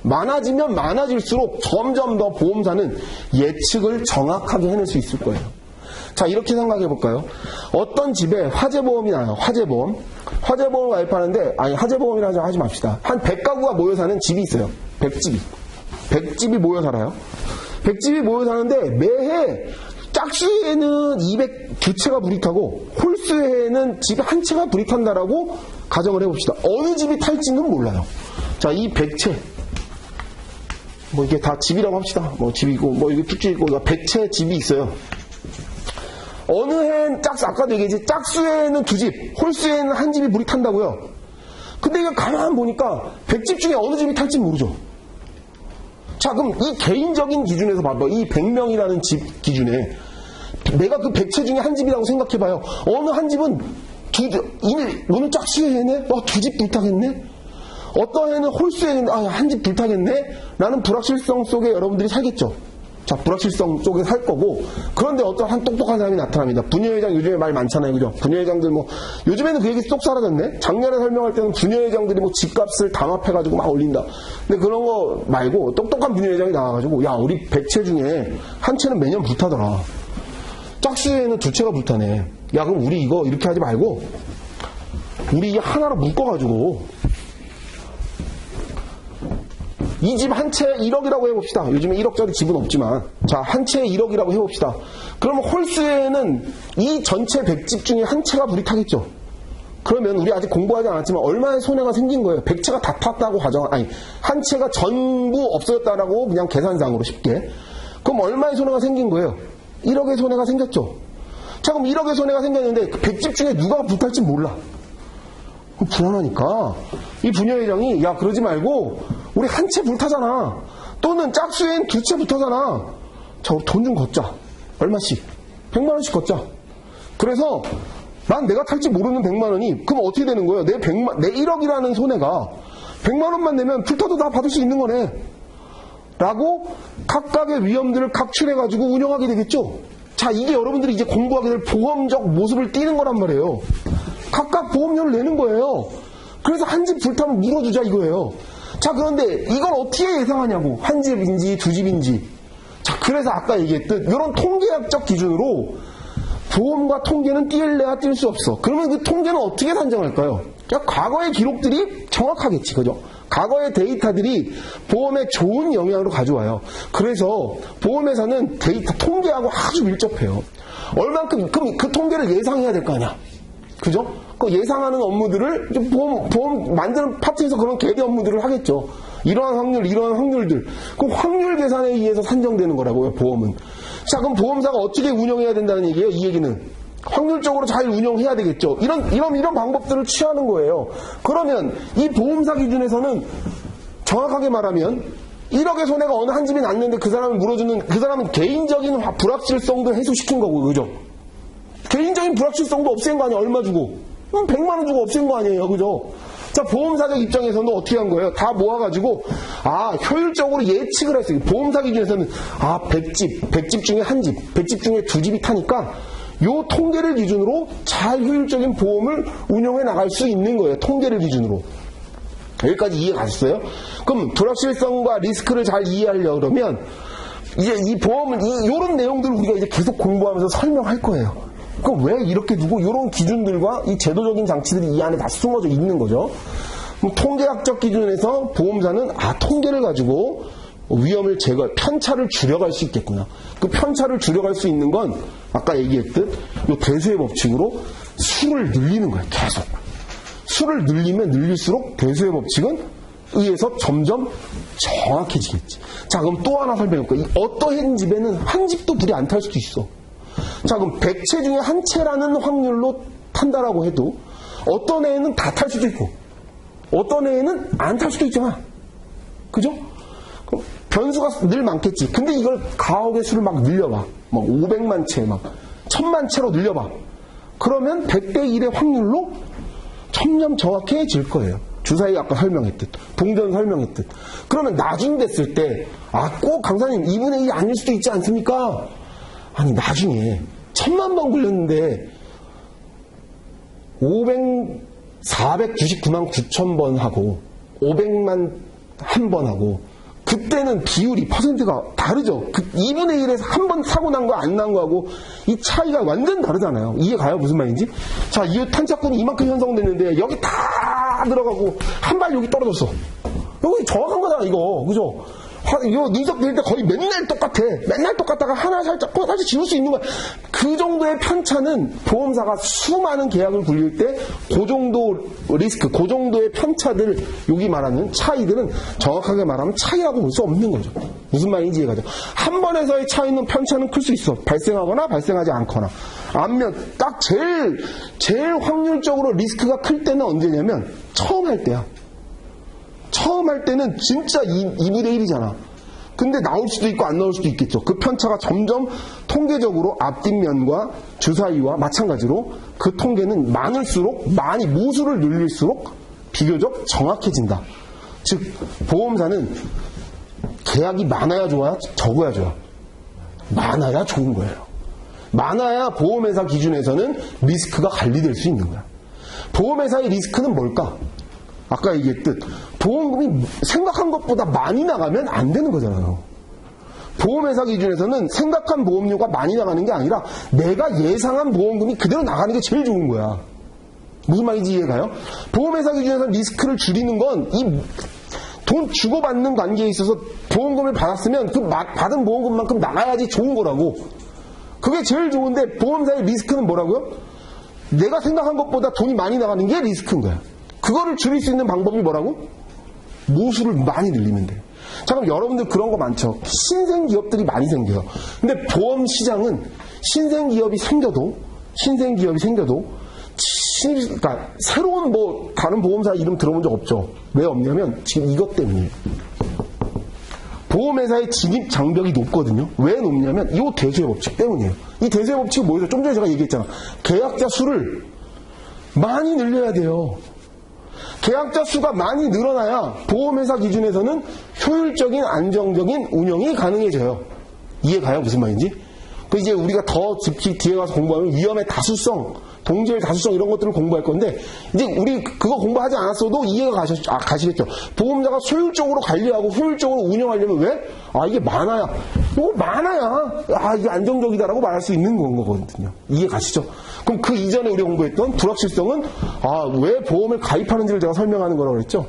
많아지면 많아질수록 점점 더 보험사는 예측을 정확하게 해낼 수 있을 거예요. 자, 이렇게 생각해 볼까요? 어떤 집에 화재보험이 나요. 화재보험을 가입하는데, 화재보험이라 하지 맙시다. 한 100가구가 모여 사는 집이 있어요. 100집이 모여 살아요. 100집이 모여 사는데 매해 짝수에는 202채가 불이 타고 홀수에는 집 한 채가 불이 탄다라고 가정을 해봅시다. 어느 집이 탈지는 몰라요. 자, 이 100채. 뭐 이게 다 집이라고 합시다. 뭐 집이고, 뭐 이게 쭉쭉 있고, 100채 집이 있어요. 어느 해는 아까도 얘기했지, 짝수에는 2집, 홀수에는 한 집이 불이 탄다고요. 근데 이거 가만 보니까 100집 중에 어느 집이 탈지 모르죠. 자, 그럼 이 개인적인 기준에서 봐봐. 이 100명이라는 집 기준에 내가 그 100채 중에 한 집이라고 생각해봐요. 어느 한 집은 오늘 짝수에 해네? 2집 불타겠네? 어떤 해는 홀수에 한 집 불타겠네? 라는 불확실성 속에 여러분들이 살겠죠. 자, 불확실성 쪽에 살 거고, 그런데 어떤 한 똑똑한 사람이 나타납니다. 부녀회장 요즘에 말 많잖아요. 그죠? 부녀회장들 요즘에는 그 얘기 쏙 사라졌네? 작년에 설명할 때는 부녀회장들이 집값을 담합해가지고 막 올린다. 근데 그런 거 말고, 똑똑한 부녀회장이 나와가지고, 야, 우리 100채 중에 한 채는 매년 불타더라. 짝수에는 2채가 불타네. 야, 그럼 우리 이거 이렇게 하지 말고, 우리 이게 하나로 묶어가지고, 이 집 한 채 1억이라고 해봅시다. 요즘에 1억짜리 집은 없지만. 자, 한 채에 1억이라고 해봅시다. 그러면 홀수에는 이 전체 100집 중에 한 채가 불이 타겠죠. 그러면 우리 아직 공부하지 않았지만 얼마의 손해가 생긴 거예요. 100채가 다 탔다고 한 채가 전부 없어졌다라고 그냥 계산상으로 쉽게. 그럼 얼마의 손해가 생긴 거예요? 1억의 손해가 생겼죠. 자, 그럼 1억의 손해가 생겼는데 100집 중에 누가 불탈지 몰라. 불안하니까 이 부녀회장이 야, 그러지 말고 우리 한 채 불타잖아. 또는 짝수엔 2채 불타잖아. 자, 우리 돈 좀 걷자. 얼마씩? 100만 원씩 걷자. 그래서 난 내가 탈지 모르는 100만 원이 그럼 어떻게 되는 거예요? 내 1억이라는 손해가 100만 원만 내면 불타도 다 받을 수 있는 거네. 라고 각각의 위험들을 각출해가지고 운영하게 되겠죠. 자, 이게 여러분들이 이제 공부하게 될 보험적 모습을 띠는 거란 말이에요. 각각 보험료를 내는 거예요. 그래서 한 집 불타면 물어주자 이거예요. 자, 그런데 이걸 어떻게 예상하냐고. 한 집인지 2집인지. 자, 그래서 아까 얘기했듯 이런 통계학적 기준으로 보험과 통계는 띄울래야 띄울 수 없어. 그러면 그 통계는 어떻게 산정할까요? 그러니까 과거의 기록들이 정확하겠지. 그죠? 과거의 데이터들이 보험에 좋은 영향으로 가져와요. 그래서 보험회사는 통계하고 아주 밀접해요. 얼만큼, 그럼 그 통계를 예상해야 될 거 아니야. 그죠? 그 예상하는 업무들을 보험 만드는 파트에서 그런 개대 업무들을 하겠죠. 이러한 확률, 이러한 확률들. 그 확률 계산에 의해서 산정되는 거라고요, 보험은. 자, 그럼 보험사가 어떻게 운영해야 된다는 얘기예요, 이 얘기는. 확률적으로 잘 운영해야 되겠죠. 이런 방법들을 취하는 거예요. 그러면 이 보험사 기준에서는 정확하게 말하면 1억의 손해가 어느 한 집이 났는데 그 사람을 물어주는, 그 사람은 개인적인 불확실성도 해소시킨 거고, 그죠? 개인적인 불확실성도 없앤 거 아니에요, 얼마 주고. 100만원 주고 없앤 거 아니에요, 그죠? 자, 보험사적 입장에서는 어떻게 한 거예요? 다 모아가지고, 효율적으로 예측을 했어요. 보험사 기준에서는, 100집 중에 한 집, 100집 중에 두 집이 타니까, 요 통계를 기준으로 잘 효율적인 보험을 운영해 나갈 수 있는 거예요. 통계를 기준으로. 여기까지 이해 가셨어요? 그럼 불확실성과 리스크를 잘 이해하려고 그러면 이제 이 보험은 요런 내용들을 우리가 이제 계속 공부하면서 설명할 거예요. 그럼 왜 이렇게 두고 요런 기준들과 이 제도적인 장치들이 이 안에 다 숨어져 있는 거죠. 그럼 통계학적 기준에서 보험사는 통계를 가지고 위험을 편차를 줄여갈 수 있겠구나. 그 편차를 줄여갈 수 있는 건 아까 얘기했듯 요 대수의 법칙으로 수를 늘리는 거예요. 계속. 수를 늘리면 늘릴수록 대수의 법칙은 의해서 점점 정확해지겠지. 자, 그럼 또 하나 설명해볼까요? 어떠한 집에는 한 집도 불이 안 탈 수도 있어. 자, 그럼 100채 중에 한 채라는 확률로 탄다라고 해도 어떤 애는 다 탈 수도 있고 어떤 애는 안 탈 수도 있잖아. 그죠? 그럼 변수가 늘 많겠지. 근데 이걸 가옥의 수를 막 늘려봐. 막 500만 채, 막 1000만 채로 늘려봐. 그러면 100대 1의 확률로 점점 정확해질 거예요. 주사위 아까 설명했듯, 동전 설명했듯. 그러면 나중 됐을 때, 꼭 강사님 2분의 1이 아닐 수도 있지 않습니까? 아니, 나중에 1000만 번 굴렸는데 499만 9천 번 하고 500만 한 번 하고 그때는 비율이 퍼센트가 다르죠. 2분의 1에서 한 번 사고 난 거 안 난 거하고 이 차이가 완전 다르잖아요. 이해 가요? 무슨 말인지? 자, 이 탄착군이 이만큼 형성됐는데 여기 다 들어가고 한 발 여기 떨어졌어. 여기 정확한 거잖아, 이거. 그죠? 이거 눈썹 그릴 때 거의 맨날 똑같아. 맨날 똑같다가 하나 살짝 다시 지울 수 있는 거야. 그 정도의 편차는 보험사가 수많은 계약을 굴릴 때 그 정도 리스크, 그 정도의 편차들, 여기 말하는 차이들은 정확하게 말하면 차이라고 볼 수 없는 거죠. 무슨 말인지 이해가죠? 한 번에서의 차이는 편차는 클 수 있어. 발생하거나 발생하지 않거나. 반면 딱 제일 확률적으로 리스크가 클 때는 언제냐면 처음 할 때야. 처음 할 때는 진짜 2분의 1이잖아. 근데 나올 수도 있고 안 나올 수도 있겠죠. 그 편차가 점점 통계적으로 앞뒷면과 주사위와 마찬가지로 그 통계는 많이 무수를 늘릴수록 비교적 정확해진다. 즉 보험사는 계약이 많아야 좋아, 적어야 좋아. 많아야 좋은 거예요. 많아야 보험회사 기준에서는 리스크가 관리될 수 있는 거야. 보험회사의 리스크는 뭘까? 아까 얘기했듯 보험금이 생각한 것보다 많이 나가면 안 되는 거잖아요. 보험회사 기준에서는 생각한 보험료가 많이 나가는 게 아니라 내가 예상한 보험금이 그대로 나가는 게 제일 좋은 거야. 무슨 말인지 이해가요? 보험회사 기준에서 리스크를 줄이는 건 이 돈 주고받는 관계에 있어서 보험금을 받았으면 그 받은 보험금만큼 나가야지 좋은 거라고. 그게 제일 좋은데 보험사의 리스크는 뭐라고요? 내가 생각한 것보다 돈이 많이 나가는 게 리스크인 거야. 그거를 줄일 수 있는 방법이 뭐라고? 모수를 많이 늘리면 돼요. 자, 그럼 여러분들 그런 거 많죠. 신생기업들이 많이 생겨요. 근데 보험 시장은 신생기업이 생겨도 그러니까 새로운 다른 보험사 이름 들어본 적 없죠. 왜 없냐면 지금 이것 때문이에요. 보험회사의 진입 장벽이 높거든요. 왜 높냐면 이 대수의 법칙 때문이에요. 이 대수의 법칙은 뭐예요? 좀 전에 제가 얘기했잖아. 계약자 수를 많이 늘려야 돼요. 계약자 수가 많이 늘어나야 보험회사 기준에서는 효율적인 안정적인 운영이 가능해져요. 이해가요? 무슨 말인지? 그 이제 우리가 더 깊이 뒤에 가서 공부하면 위험의 다수성, 동질 다수성 이런 것들을 공부할 건데 이제 우리 그거 공부하지 않았어도 이해가 가시겠죠. 보험자가 효율적으로 관리하고 효율적으로 운영하려면 왜? 이게 많아야. 이거 많아야. 이게 안정적이다라고 말할 수 있는 거거든요. 이해 가시죠? 그럼 그 이전에 우리가 공부했던 불확실성은 왜 보험을 가입하는지를 제가 설명하는 거라고 그랬죠.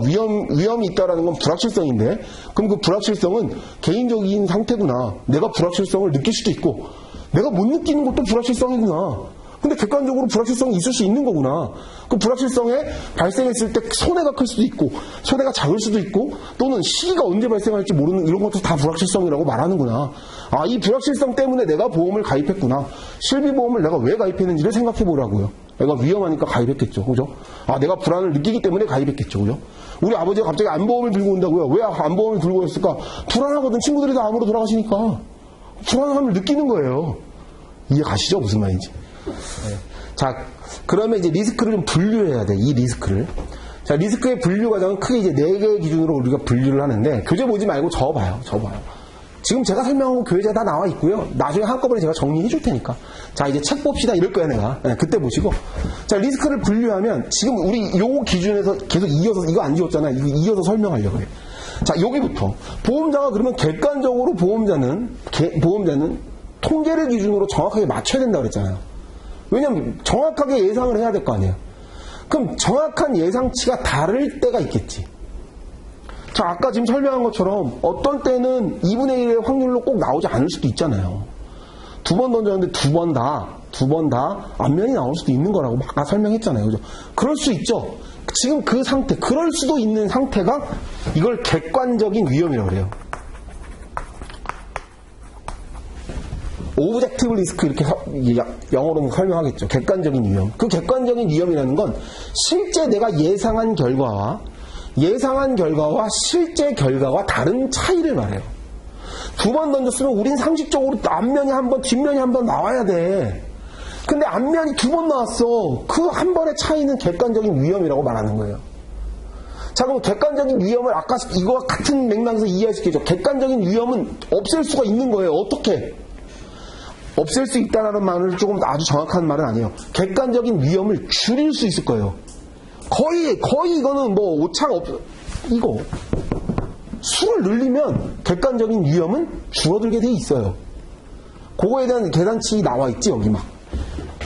위험이 있다라는 건 불확실성인데, 그럼 그 불확실성은 개인적인 상태구나. 내가 불확실성을 느낄 수도 있고, 내가 못 느끼는 것도 불확실성이구나. 근데 객관적으로 불확실성이 있을 수 있는 거구나. 그 불확실성에 발생했을 때 손해가 클 수도 있고 손해가 작을 수도 있고 또는 시기가 언제 발생할지 모르는 이런 것도 다 불확실성이라고 말하는구나. 아, 이 불확실성 때문에 내가 보험을 가입했구나. 실비보험을 내가 왜 가입했는지를 생각해 보라고요. 내가 위험하니까 가입했겠죠. 그죠? 아, 내가 불안을 느끼기 때문에 가입했겠죠. 그죠? 우리 아버지가 갑자기 암보험을 들고 온다고요. 왜 암보험을 들고 왔을까? 불안하거든. 친구들이 다 암으로 돌아가시니까. 불안함을 느끼는 거예요. 이해 가시죠? 무슨 말인지. 네. 자, 그러면 이제 리스크를 좀 분류해야 돼. 이 리스크를. 자, 리스크의 분류 과정은 크게 이제 4개의 기준으로 우리가 분류를 하는데, 교재 보지 말고 적어봐요. 지금 제가 설명한 거 교재에 다 나와 있고요. 나중에 한꺼번에 제가 정리해 줄 테니까. 자, 이제 책 봅시다. 이럴 거야, 내가. 네, 그때 보시고. 자, 리스크를 분류하면, 지금 우리 요 기준에서 계속 이어서, 이거 안 지웠잖아요. 이거 이어서 설명하려고 해요. 자, 여기부터. 보험자가 그러면 객관적으로 보험자는 통계를 기준으로 정확하게 맞춰야 된다고 그랬잖아요. 왜냐면 정확하게 예상을 해야 될 거 아니에요. 그럼 정확한 예상치가 다를 때가 있겠지. 자, 아까 지금 설명한 것처럼 어떤 때는 2분의 1의 확률로 꼭 나오지 않을 수도 있잖아요. 2번 던졌는데 2번 다 앞면이 나올 수도 있는 거라고 아까 설명했잖아요. 그죠? 그럴 수 있죠. 지금 그 상태, 그럴 수도 있는 상태가 이걸 객관적인 위험이라고 그래요. 오브젝티브 리스크 이렇게 영어로는 설명하겠죠. 객관적인 위험. 그 객관적인 위험이라는 건 실제 내가 예상한 결과와 실제 결과와 다른 차이를 말해요. 2번 던졌으면 우린 상식적으로 앞면이 한 번, 뒷면이 한 번 나와야 돼. 근데 앞면이 2번 나왔어. 그 한 번의 차이는 객관적인 위험이라고 말하는 거예요. 자, 그럼 객관적인 위험을 아까 이거와 같은 맥락에서 이해시켜줘. 객관적인 위험은 없앨 수가 있는 거예요. 어떻게? 없앨 수 있다는 말은 조금 아주 정확한 말은 아니에요. 객관적인 위험을 줄일 수 있을 거예요. 거의 이거는 뭐 오차가 이거 수를 늘리면 객관적인 위험은 줄어들게 돼 있어요. 그거에 대한 계산치 나와 있지, 여기 막.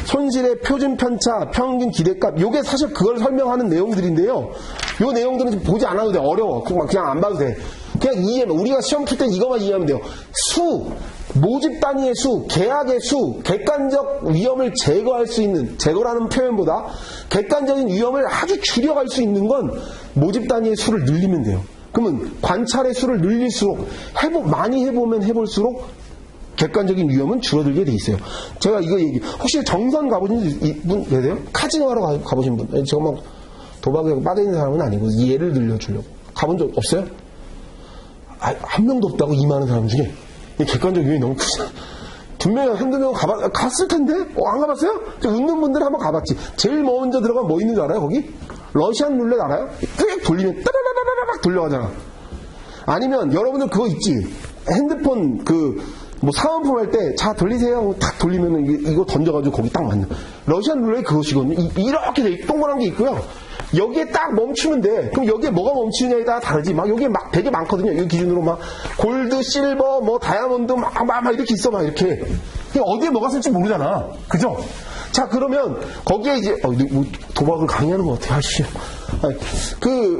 손실의 표준 편차, 평균 기대값, 요게 사실 그걸 설명하는 내용들인데요. 요 내용들은 보지 않아도 돼. 어려워. 그냥 안 봐도 돼. 그냥 이해하면, 우리가 시험 풀 때 이것만 이해하면 돼요. 수, 모집 단위의 수, 계약의 수, 객관적 위험을 제거할 수 있는, 제거라는 표현보다 객관적인 위험을 아주 줄여갈 수 있는 건 모집 단위의 수를 늘리면 돼요. 그러면 관찰의 수를 늘릴수록, 많이 해보면 해볼수록 객관적인 위험은 줄어들게 돼 있어요. 제가 이거 혹시 정선 가보신 분 계세요? 카지노 하러 가보신 분? 제가 막 도박에 빠져있는 사람은 아니고 예를 들려주려고. 가본 적 없어요? 한 명도 없다고 이 많은 사람 중에. 객관적 위험이 너무 크잖아. 분명히 한두 명 갔을 텐데? 안 가봤어요? 웃는 분들은 한번 가봤지. 제일 먼저 들어가면 뭐 있는 줄 알아요, 거기? 러시안 룰렛 알아요? 쭉 돌리면 따라라라라락 돌려가잖아. 아니면 여러분들 그거 있지. 핸드폰 뭐 사은품 할 때 자 돌리세요. 탁 돌리면 이거 던져가지고 거기 딱 맞는. 러시안 룰렛이 그것이거든요. 이렇게 돼 동그란 게 있고요. 여기에 딱 멈추면 돼. 그럼 여기에 뭐가 멈추느냐에 따라 다르지. 막 여기에 막 되게 많거든요. 이 기준으로 막 골드, 실버, 뭐 다이아몬드 막 이렇게 있어. 막 이렇게. 어디에 뭐가 쓸지 모르잖아. 그죠? 자, 그러면 거기에 이제 도박을 강의하는 거 어떻게 하시죠?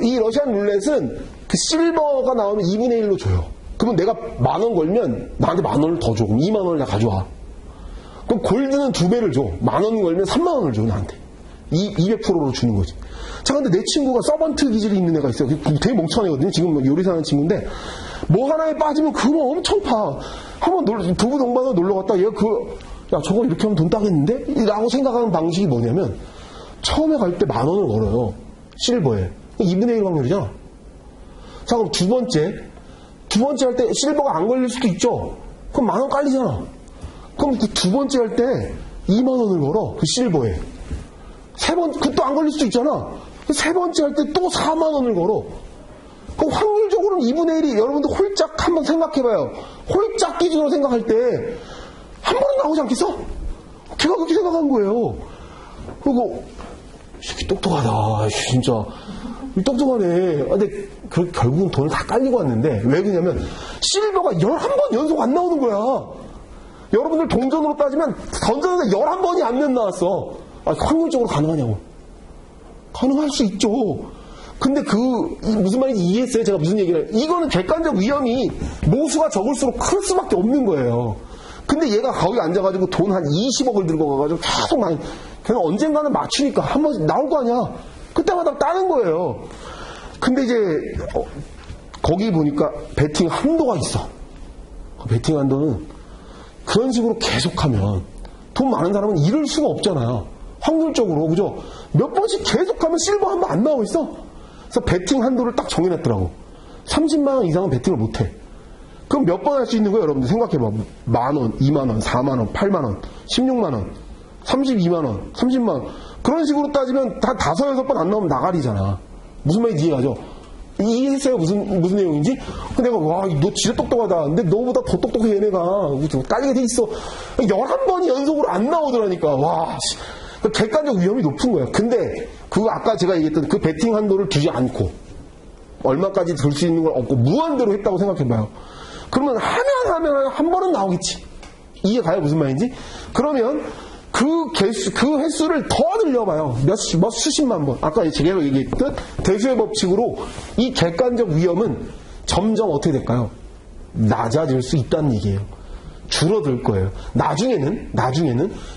이 러시안 룰렛은 그 실버가 나오면 2분의 1로 줘요. 그러면 내가 10,000원 걸면 나한테 10,000원을 더 줘. 그럼 20,000원을 다 가져와. 그럼 골드는 2배를 줘. 10,000원 걸면 30,000원을 줘, 나한테. 200%로 주는 거지. 자, 근데 내 친구가 서번트 기질이 있는 애가 있어요. 되게 멍청한 애거든요. 지금 요리사하는 친구인데, 뭐 하나에 빠지면 그거 엄청 파. 한번 부부 동반으로 놀러 갔다, 얘가 야, 저거 이렇게 하면 돈 따겠는데? 라고 생각하는 방식이 뭐냐면, 처음에 갈 때 10,000원을 걸어요. 실버에. 2분의 1 확률이잖아. 자, 그럼 두 번째 할 때 실버가 안 걸릴 수도 있죠. 그럼 10,000원 깔리잖아. 그럼 그 두 번째 할 때 20,000원을 걸어. 그 실버에. 그것도 안 걸릴 수도 있잖아. 세 번째 할 때 또 40,000원을 걸어. 그럼 확률적으로는 2분의 1이 여러분들 홀짝 한번 생각해봐요. 홀짝 기준으로 생각할 때 한 번은 나오지 않겠어? 걔가 그렇게 생각한 거예요. 그리고 이렇게 똑똑하다. 진짜 똑똑하네. 근데 결국은 돈을 다 깔리고 왔는데 왜 그러냐면 실버가 11번 연속 안 나오는 거야. 여러분들 동전으로 따지면 던졌는데 11번이 안면 나왔어. 확률적으로 가능하냐고. 가능할 수 있죠. 근데 무슨 말인지 이해했어요? 제가 무슨 얘기를. 이거는 객관적 위험이 모수가 적을수록 클 수밖에 없는 거예요. 근데 얘가 거기 앉아가지고 돈 한 20억을 들고 가가지고 계속 많이, 걔는 언젠가는 맞추니까 한 번씩 나올 거 아니야. 그때마다 따는 거예요. 근데 이제, 거기 보니까 베팅 한도가 있어. 베팅 한도는 그런 식으로 계속하면 돈 많은 사람은 잃을 수가 없잖아요. 확률적으로, 그죠? 몇 번씩 계속하면 실버 한 번 안 나오고 있어. 그래서 베팅 한도를 딱 정해놨더라고. 30만원 이상은 베팅을 못해. 그럼 몇 번 할 수 있는 거예요, 여러분들? 생각해봐. 만원, 2만원, 4만원, 8만원, 16만원, 32만원, 30만원. 그런 식으로 따지면 다 5, 6번 안 나오면 나가리잖아. 무슨 말인지 이해가죠? 이해했어요? 무슨 내용인지? 근데 내가, 와, 너 진짜 똑똑하다. 근데 너보다 더 똑똑해, 얘네가. 딸리게 돼 있어. 11번이 연속으로 안 나오더라니까. 와, 객관적 위험이 높은 거야. 근데, 아까 제가 얘기했던 그 베팅 한도를 두지 않고, 얼마까지 들 수 있는 걸 없고, 무한대로 했다고 생각해봐요. 그러면 하면 한 번은 나오겠지. 이해가요? 무슨 말인지? 그러면, 그 횟수를 더 늘려봐요. 몇 수십만 번. 아까 제가 얘기했듯 대수의 법칙으로 이 객관적 위험은 점점 어떻게 될까요? 낮아질 수 있다는 얘기예요. 줄어들 거예요. 나중에는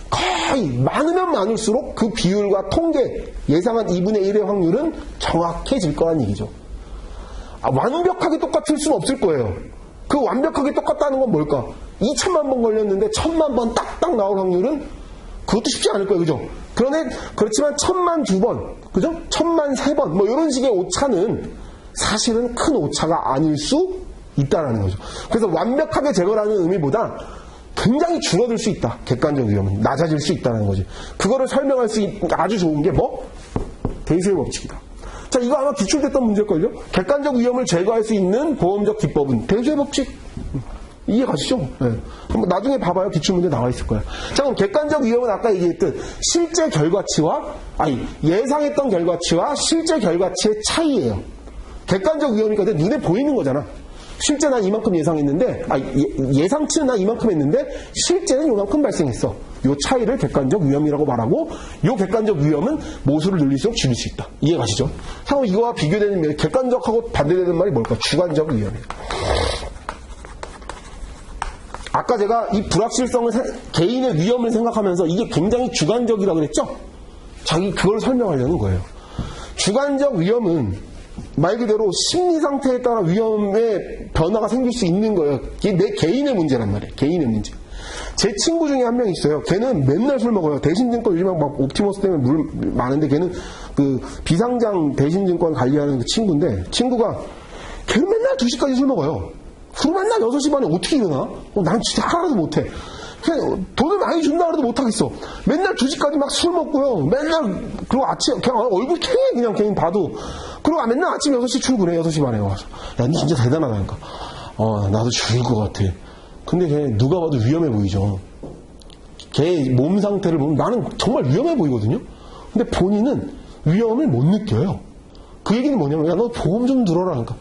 거의 많으면 많을수록 그 비율과 통계 예상한 2분의 1의 확률은 정확해질 거란 얘기죠. 완벽하게 똑같을 수는 없을 거예요. 그 완벽하게 똑같다는 건 뭘까? 2천만 번 걸렸는데 1000만 번 딱딱 나올 확률은 그것도 쉽지 않을 거예요. 그죠? 그렇지만 1000만 2번, 그죠? 1000만 3번, 뭐 이런 식의 오차는 사실은 큰 오차가 아닐 수 있다라는 거죠. 그래서 완벽하게 제거라는 의미보다 굉장히 줄어들 수 있다. 객관적 위험은 낮아질 수 있다는 거지. 그거를 설명할 수 있는 아주 좋은 게 뭐? 대수의 법칙이다. 자, 이거 아마 기출됐던 문제일걸요? 객관적 위험을 제거할 수 있는 보험적 기법은 대수의 법칙. 이해 가시죠? 네. 한번 나중에 봐봐요. 기출문제 나와 있을 거야. 자, 그럼 객관적 위험은 아까 얘기했듯 실제 결과치와, 예상했던 결과치와 실제 결과치의 차이예요. 객관적 위험이니까 눈에 보이는 거잖아. 실제 난 이만큼 예상했는데, 예상치는 난 이만큼 했는데, 실제는 요만큼 발생했어. 요 차이를 객관적 위험이라고 말하고, 요 객관적 위험은 모수를 늘릴수록 줄일 수 있다. 이해 가시죠? 자, 그럼 이거와 비교되는, 객관적하고 반대되는 말이 뭘까? 주관적 위험이에요. 아까 제가 이 불확실성을, 개인의 위험을 생각하면서 이게 굉장히 주관적이라고 그랬죠? 그걸 설명하려는 거예요. 주관적 위험은 말 그대로 심리 상태에 따라 위험의 변화가 생길 수 있는 거예요. 이게 내 개인의 문제란 말이에요. 개인의 문제. 제 친구 중에 한 명 있어요. 걔는 맨날 술 먹어요. 대신증권 요즘에 막 옵티머스 때문에 물 많은데 걔는 그 비상장 대신증권 관리하는 그 친구인데 친구가 걔는 맨날 2시까지 술 먹어요. 그럼 맨날 6시 반에 어떻게 일어나? 난 진짜 하나도 못해. 그냥 돈을 많이 준다 그래도 못하겠어. 맨날 2시까지 막 술 먹고요. 맨날, 그리고 아침, 그냥 얼굴 탱해, 그냥 걔는 봐도. 그리고 맨날 아침 6시 출근해, 6시 반에 와서. 야, 니 진짜 대단하다니까. 나도 죽을 것 같아. 근데 걔 누가 봐도 위험해 보이죠. 걔 몸 상태를 보면 나는 정말 위험해 보이거든요. 근데 본인은 위험을 못 느껴요. 그 얘기는 뭐냐면, 야, 너 보험 좀 들어라. 그러니까,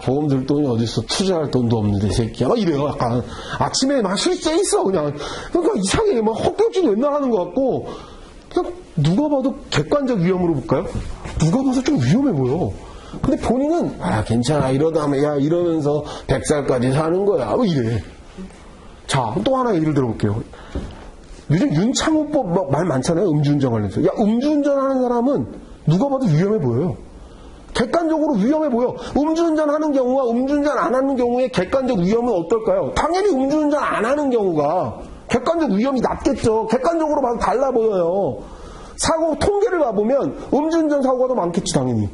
보험 들 돈이 어딨어. 투자할 돈도 없는데, 이 새끼야. 막 이래요. 약간. 아침에 막 술이 쎄 있어, 그냥. 그러니까 이상해. 막 헛개업질도 맨날 하는 것 같고, 그냥 누가 봐도 객관적 위험으로 볼까요? 누가 봐도 좀 위험해 보여. 근데 본인은, 괜찮아. 이러면서 100살까지 사는 거야. 뭐 이래. 자, 또 하나 얘기를 들어볼게요. 요즘 윤창호법 말 많잖아요. 음주운전 관련해서. 야, 음주운전 하는 사람은 누가 봐도 위험해 보여요. 객관적으로 위험해 보여. 음주운전 하는 경우와 음주운전 안 하는 경우의 객관적 위험은 어떨까요? 당연히 음주운전 안 하는 경우가 객관적 위험이 낮겠죠. 객관적으로 봐도 달라 보여요. 사고 통계를 봐보면 음주운전 사고가 더 많겠지, 당연히.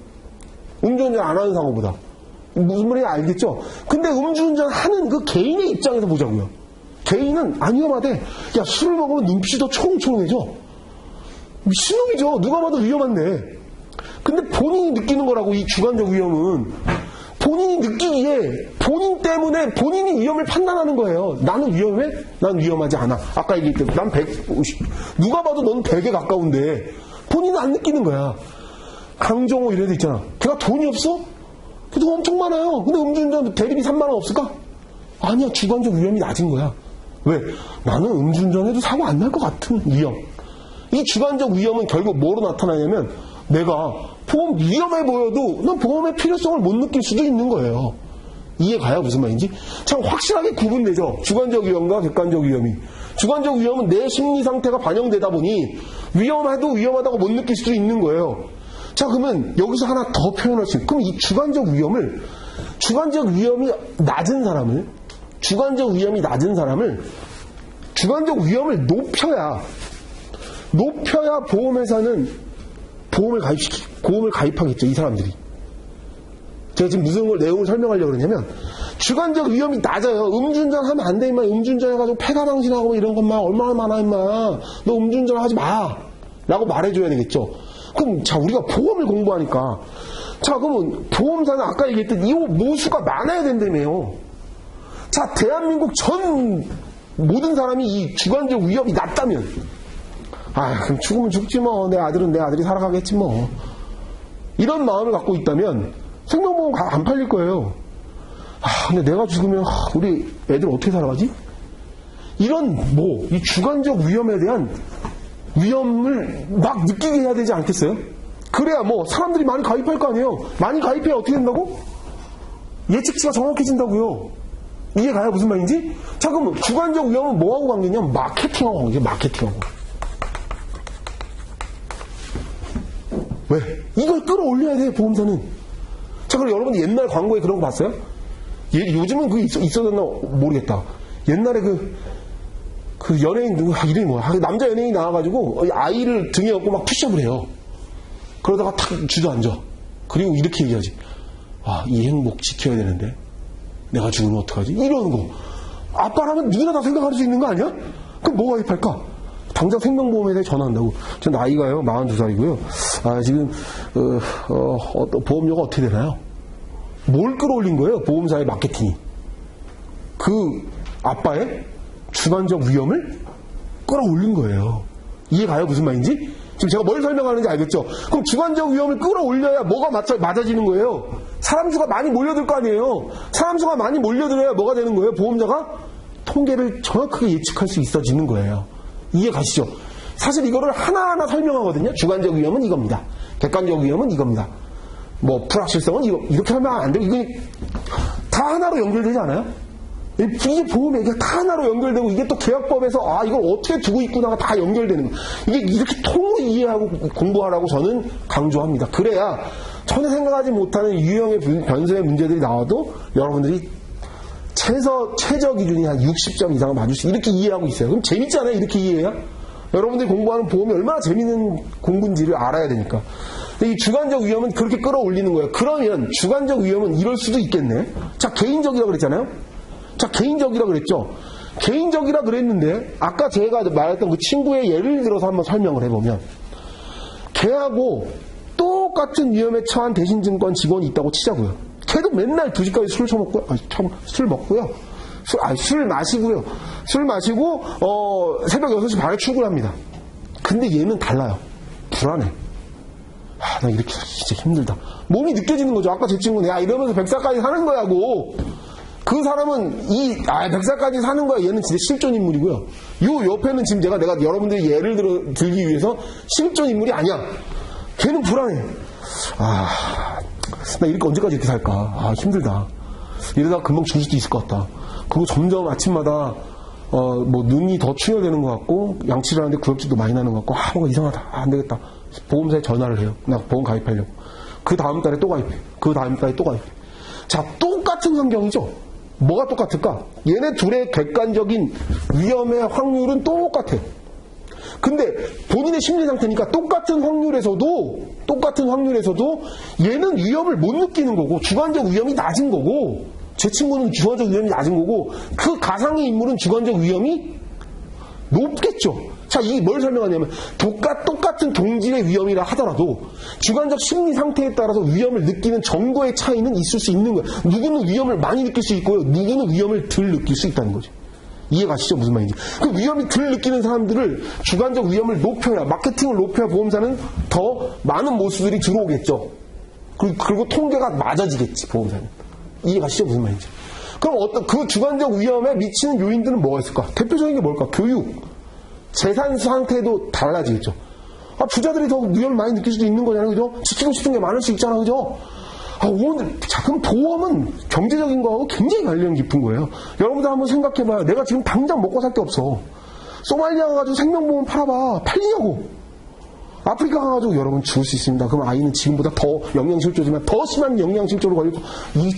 음주운전 안 하는 사고보다. 무슨 말인지 알겠죠? 근데 음주운전 하는 그 개인의 입장에서 보자고요. 개인은 안 위험하대. 야, 술을 먹으면 눈빛이 더 초롱초롱해져. 미친놈이죠. 누가 봐도 위험한데. 근데 본인이 느끼는 거라고, 이 주관적 위험은. 본인이 느끼기에 본인 때문에 본인이 위험을 판단하는 거예요. 나는 위험해? 난 위험하지 않아. 아까 얘기했듯 난 150. 누가 봐도 넌 100에 가까운데 본인은 안 느끼는 거야. 강정호 이런 데 있잖아. 걔가 돈이 없어? 걔도 엄청 많아요. 근데 음주운전 대리비 3만 원 없을까? 아니야. 주관적 위험이 낮은 거야. 왜? 나는 음주운전해도 사고 안 날 것 같은 위험. 이 주관적 위험은 결국 뭐로 나타나냐면 내가 보험 위험해 보여도 난 보험의 필요성을 못 느낄 수도 있는 거예요. 이해가요? 무슨 말인지? 참 확실하게 구분되죠? 주관적 위험과 객관적 위험이. 주관적 위험은 내 심리 상태가 반영되다 보니 위험해도 위험하다고 못 느낄 수도 있는 거예요. 자, 그러면 여기서 하나 더 표현할 수 있어요. 그럼 이 주관적 위험이 낮은 사람을, 주관적 위험을 높여야 보험회사는 보험을 가입하겠죠, 이 사람들이. 제가 지금 무슨 내용을 설명하려고 그러냐면, 주관적 위험이 낮아요. 음주운전 하면 안 돼, 임마. 음주운전 해가지고 폐가망신하고 이런 것만 얼마나 많아, 임마. 너 음주운전 하지 마. 라고 말해줘야 되겠죠. 그럼, 자, 우리가 보험을 공부하니까. 자, 그러면 보험사는 아까 얘기했던 이 모수가 많아야 된다며요. 자, 대한민국 전 모든 사람이 이 주관적 위험이 낮다면, 그럼 죽으면 죽지 뭐. 내 아들이 살아가겠지 뭐. 이런 마음을 갖고 있다면 생명보험 안 팔릴 거예요. 근데 내가 죽으면 우리 애들 어떻게 살아가지? 이런 이 주관적 위험에 대한 위험을 막 느끼게 해야 되지 않겠어요? 그래야 사람들이 많이 가입할 거 아니에요. 많이 가입해야 어떻게 된다고? 예측치가 정확해진다고요. 이해가요? 무슨 말인지? 자, 그럼 주관적 위험은 뭐하고 관계냐면 마케팅하고 관계예요. 마케팅하고. 왜? 이걸 끌어올려야 돼, 보험사는. 자, 그럼 여러분 옛날 광고에 그런 거 봤어요? 요즘은 그게 있어졌나 모르겠다. 옛날에 그 연예인 이름이 뭐야? 남자 연예인이 나와가지고 아이를 등에 업고 막 푸시업을 해요. 그러다가 탁 주저앉아. 그리고 이렇게 얘기하지. 이 행복 지켜야 되는데 내가 죽으면 어떡하지? 이러는 거. 아빠라면 누구나 다 생각할 수 있는 거 아니야? 그럼 뭐 가입할까? 당장 생명보험에 대해 전화한다고. 저 나이가요 42살이고요. 지금 보험료가 어떻게 되나요? 뭘 끌어올린 거예요? 보험사의 마케팅이. 그 아빠의 주관적 위험을 끌어올린 거예요. 이해가요? 무슨 말인지? 지금 제가 뭘 설명하는지 알겠죠? 그럼 주관적 위험을 끌어올려야 뭐가 맞아지는 거예요? 사람 수가 많이 몰려들 거 아니에요? 사람 수가 많이 몰려들어야 뭐가 되는 거예요? 보험자가 통계를 정확하게 예측할 수 있어지는 거예요. 이해 가시죠? 사실 이거를 하나하나 설명하거든요. 주관적 위험은 이겁니다. 객관적 위험은 이겁니다. 불확실성은 이렇게 하면 안 돼요. 이건 다 하나로 연결되지 않아요? 이게 보험 얘기가 다 하나로 연결되고 이게 또 계약법에서 이걸 어떻게 두고 있구나가 다 연결되는 거예요. 이게 이렇게 통으로 이해하고 공부하라고 저는 강조합니다. 그래야 전혀 생각하지 못하는 유형의 변수의 문제들이 나와도 여러분들이 최저 기준이 한 60점 이상을 맞을 수 이렇게 이해하고 있어요. 그럼 재밌잖아요. 이렇게 이해해야. 여러분들이 공부하는 보험이 얼마나 재밌는 공부인지를 알아야 되니까. 근데 이 주관적 위험은 그렇게 끌어올리는 거예요. 그러면 주관적 위험은 이럴 수도 있겠네. 자, 개인적이라고 그랬잖아요. 자, 개인적이라고 그랬죠. 개인적이라 그랬는데 아까 제가 말했던 그 친구의 예를 들어서 한번 설명을 해보면 걔하고 똑같은 위험에 처한 대신증권 직원이 있다고 치자고요. 걔도 맨날 2시까지 술 처먹고요. 술 먹고요. 술 마시고요. 술 마시고 새벽 6시 반에 출근을 합니다. 근데 얘는 달라요. 불안해. 나 이렇게 진짜 힘들다. 몸이 느껴지는 거죠. 아까 제 친구는 이러면서 100살까지 사는 거야고. 그 사람은 100살까지 사는 거야. 얘는 진짜 실존 인물이고요. 요 옆에는 지금 내가 여러분들이 예를 들기 위해서 실존 인물이 아니야. 걔는 불안해. 나 이렇게 언제까지 이렇게 살까? 힘들다. 이러다가 금방 죽을 수도 있을 것 같다. 그리고 점점 아침마다 눈이 더 충혈되는 것 같고 양치를 하는데 구역질도 많이 나는 것 같고 뭔가 이상하다. 안 되겠다. 보험사에 전화를 해요. 나 보험 가입하려고. 그 다음 달에 또 가입해. 그 다음 달에 또 가입해. 자, 똑같은 환경이죠. 뭐가 똑같을까? 얘네 둘의 객관적인 위험의 확률은 똑같아. 근데 본인의 심리 상태니까 똑같은 확률에서도 얘는 위험을 못 느끼는 거고 주관적 위험이 낮은 거고 제 친구는 주관적 위험이 낮은 거고 그 가상의 인물은 주관적 위험이 높겠죠. 자, 이게 뭘 설명하냐면 똑같은 동질의 위험이라 하더라도 주관적 심리 상태에 따라서 위험을 느끼는 정도의 차이는 있을 수 있는 거예요. 누구는 위험을 많이 느낄 수 있고요. 누구는 위험을 덜 느낄 수 있다는 거죠. 이해가시죠? 무슨 말인지. 그 위험이 덜 느끼는 사람들을 주관적 위험을 높여야, 마케팅을 높여야 보험사는 더 많은 모수들이 들어오겠죠. 그리고 통계가 맞아지겠지, 보험사는. 이해가시죠? 무슨 말인지. 그럼 그 주관적 위험에 미치는 요인들은 뭐가 있을까? 대표적인 게 뭘까? 교육. 재산 상태도 달라지겠죠. 부자들이 더 위험을 많이 느낄 수도 있는 거잖아요. 그죠? 지키고 싶은 게 많을 수 있잖아. 그죠? 자, 그럼 보험은 경제적인 거하고 굉장히 관련이 깊은 거예요. 여러분들 한번 생각해봐요. 내가 지금 당장 먹고 살 게 없어. 소말리아 가가지고 생명보험 팔아봐. 팔리냐고. 아프리카 가가지고 여러분 죽을 수 있습니다. 그럼 아이는 지금보다 더 영양실조지만 더 심한 영양실조로 걸리고,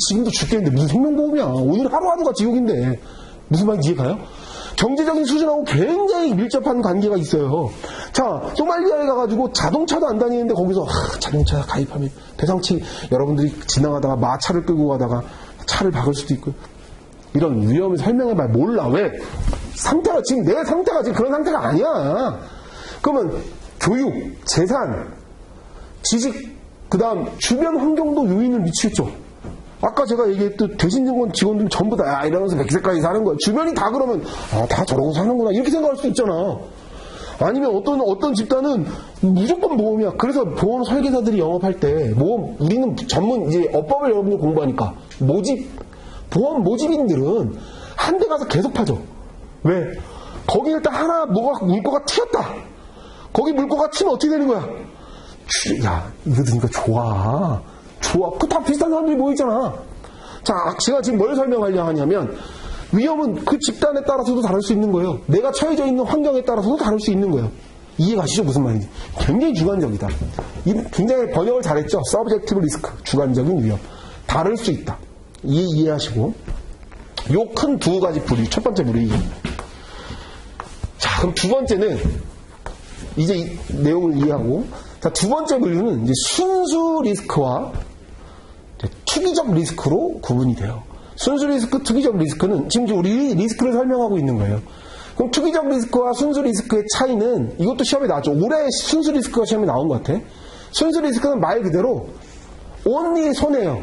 지금도 죽겠는데 무슨 생명보험이야. 오늘 하루하루가 지옥인데. 무슨 말인지 이해가요? 경제적인 수준하고 굉장히 밀접한 관계가 있어요. 자, 소말리아에 가가지고 자동차도 안 다니는데 거기서 자동차 가입하면 대상치, 여러분들이 지나가다가 마차를 끌고 가다가 차를 박을 수도 있고, 이런 위험을 설명해봐야 몰라. 왜? 상태가 지금, 내 상태가 지금 그런 상태가 아니야. 그러면 교육, 재산, 지식, 그 다음 주변 환경도 요인을 미치겠죠. 아까 제가 얘기했던 대신증권 직원들 전부 다 이러면서 백세까지 사는 거야. 주변이 다 그러면 다 저러고 사는구나 이렇게 생각할 수 있잖아. 아니면 어떤 집단은 무조건 보험이야. 그래서 보험 설계사들이 영업할 때 우리는 전문 이제 업법을 여러분들 공부하니까 보험 모집인들은 한 대 가서 계속 파죠. 왜? 거기 일단 하나 물꼬가 튀었다. 거기 물꼬가 튀면 어떻게 되는 거야? 야, 이거 드니까 좋아. 그 다 비슷한 사람들이 모이잖아. 자, 제가 지금 뭘 설명하려 하냐면, 위험은 그 집단에 따라서도 다를 수 있는 거예요. 내가 처해져 있는 환경에 따라서도 다를 수 있는 거예요. 이해가시죠? 무슨 말인지. 굉장히 주관적이다. 굉장히 번역을 잘했죠? 서브젝티브 리스크, 주관적인 위험. 다를 수 있다. 이해하시고. 요 큰 두 가지 부류, 첫 번째 부류 이게. 자, 그럼 두 번째는 이제 이 내용을 이해하고, 자, 두 번째 부류는 이제 순수 리스크와 투기적 리스크로 구분이 돼요. 순수 리스크, 투기적 리스크는 지금 우리 리스크를 설명하고 있는 거예요. 그럼 투기적 리스크와 순수 리스크의 차이는, 이것도 시험에 나왔죠. 올해 순수 리스크가 시험에 나온 것 같아. 순수 리스크는 말 그대로 only 손해예요.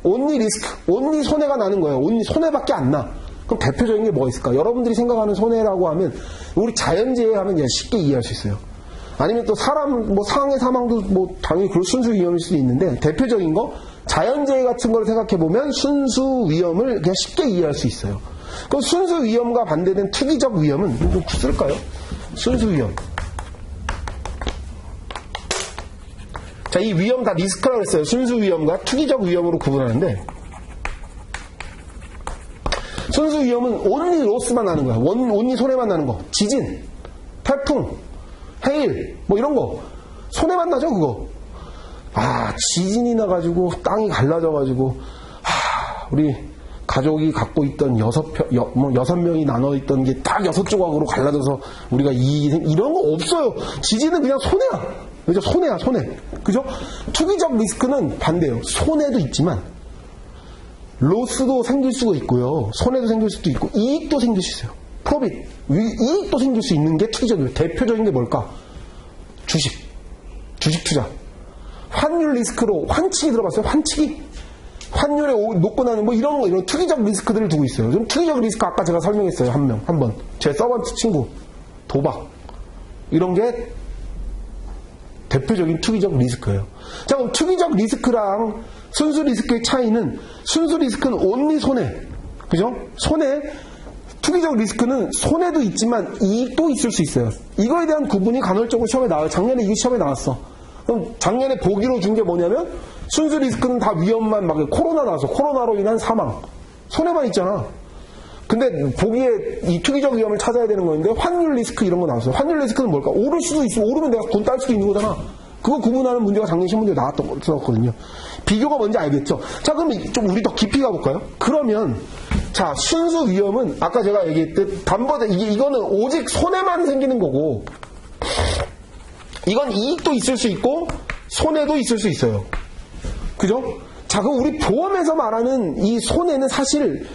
only 리스크, only 손해가 나는 거예요. only 손해밖에 안 나. 그럼 대표적인 게 뭐가 있을까? 여러분들이 생각하는 손해라고 하면 우리 자연재해 하면 쉽게 이해할 수 있어요. 아니면 또 사람 상해 사망도 당연히 그럴 순수 위험일 수도 있는데, 대표적인 거 자연재해 같은 걸 생각해보면 순수 위험을 그냥 쉽게 이해할 수 있어요. 그럼 순수 위험과 반대된 투기적 위험은 좀 쓸까요? 순수 위험. 자, 이 위험 다 리스크라고 했어요. 순수 위험과 투기적 위험으로 구분하는데, 순수 위험은 only 로스만 나는 거야. only 손해만 나는 거. 지진, 태풍, 해일, 이런 거. 손해만 나죠, 그거. 지진이 나가지고, 땅이 갈라져가지고, 우리 가족이 갖고 있던 6명이 나눠있던 게 딱 6조각으로 갈라져서 우리가 이런 거 없어요. 지진은 그냥 손해야. 그죠? 손해야, 손해. 그죠? 투기적 리스크는 반대예요. 손해도 있지만, 로스도 생길 수가 있고요. 손해도 생길 수도 있고, 이익도 생길 수 있어요. 프로핏, 이익도 생길 수 있는 게 투기적이에요. 대표적인 게 뭘까? 주식 투자. 환율 리스크로 환치기 들어봤어요? 환치기? 환율에 녹고 나는 이런 투기적 리스크들을 두고 있어요. 좀 투기적 리스크 아까 제가 설명했어요. 한 번. 제 서번트 친구. 도박. 이런 게 대표적인 투기적 리스크예요. 자, 그럼 투기적 리스크랑 순수 리스크의 차이는, 순수 리스크는 only 손해. 그죠? 손해. 투기적 리스크는 손해도 있지만 이익도 있을 수 있어요. 이거에 대한 구분이 간헐적으로 시험에 나와요. 작년에 이게 시험에 나왔어. 그럼 작년에 보기로 준 게 뭐냐면, 순수 리스크는 다 위험만, 코로나 나와서 코로나로 인한 사망. 손해만 있잖아. 근데 보기에 이 투기적 위험을 찾아야 되는 거였는데, 환율 리스크 이런 거 나왔어요. 환율 리스크는 뭘까? 오를 수도 있어. 오르면 내가 돈 딸 수도 있는 거잖아. 그거 구분하는 문제가 작년 신문지에 나왔었거든요. 비교가 뭔지 알겠죠? 자, 그럼 좀 우리 더 깊이 가볼까요? 그러면, 자, 순수 위험은 아까 제가 얘기했듯 이거는 오직 손해만 생기는 거고, 이건 이익도 있을 수 있고 손해도 있을 수 있어요. 그죠? 자, 그럼 우리 보험에서 말하는 이 손해는 사실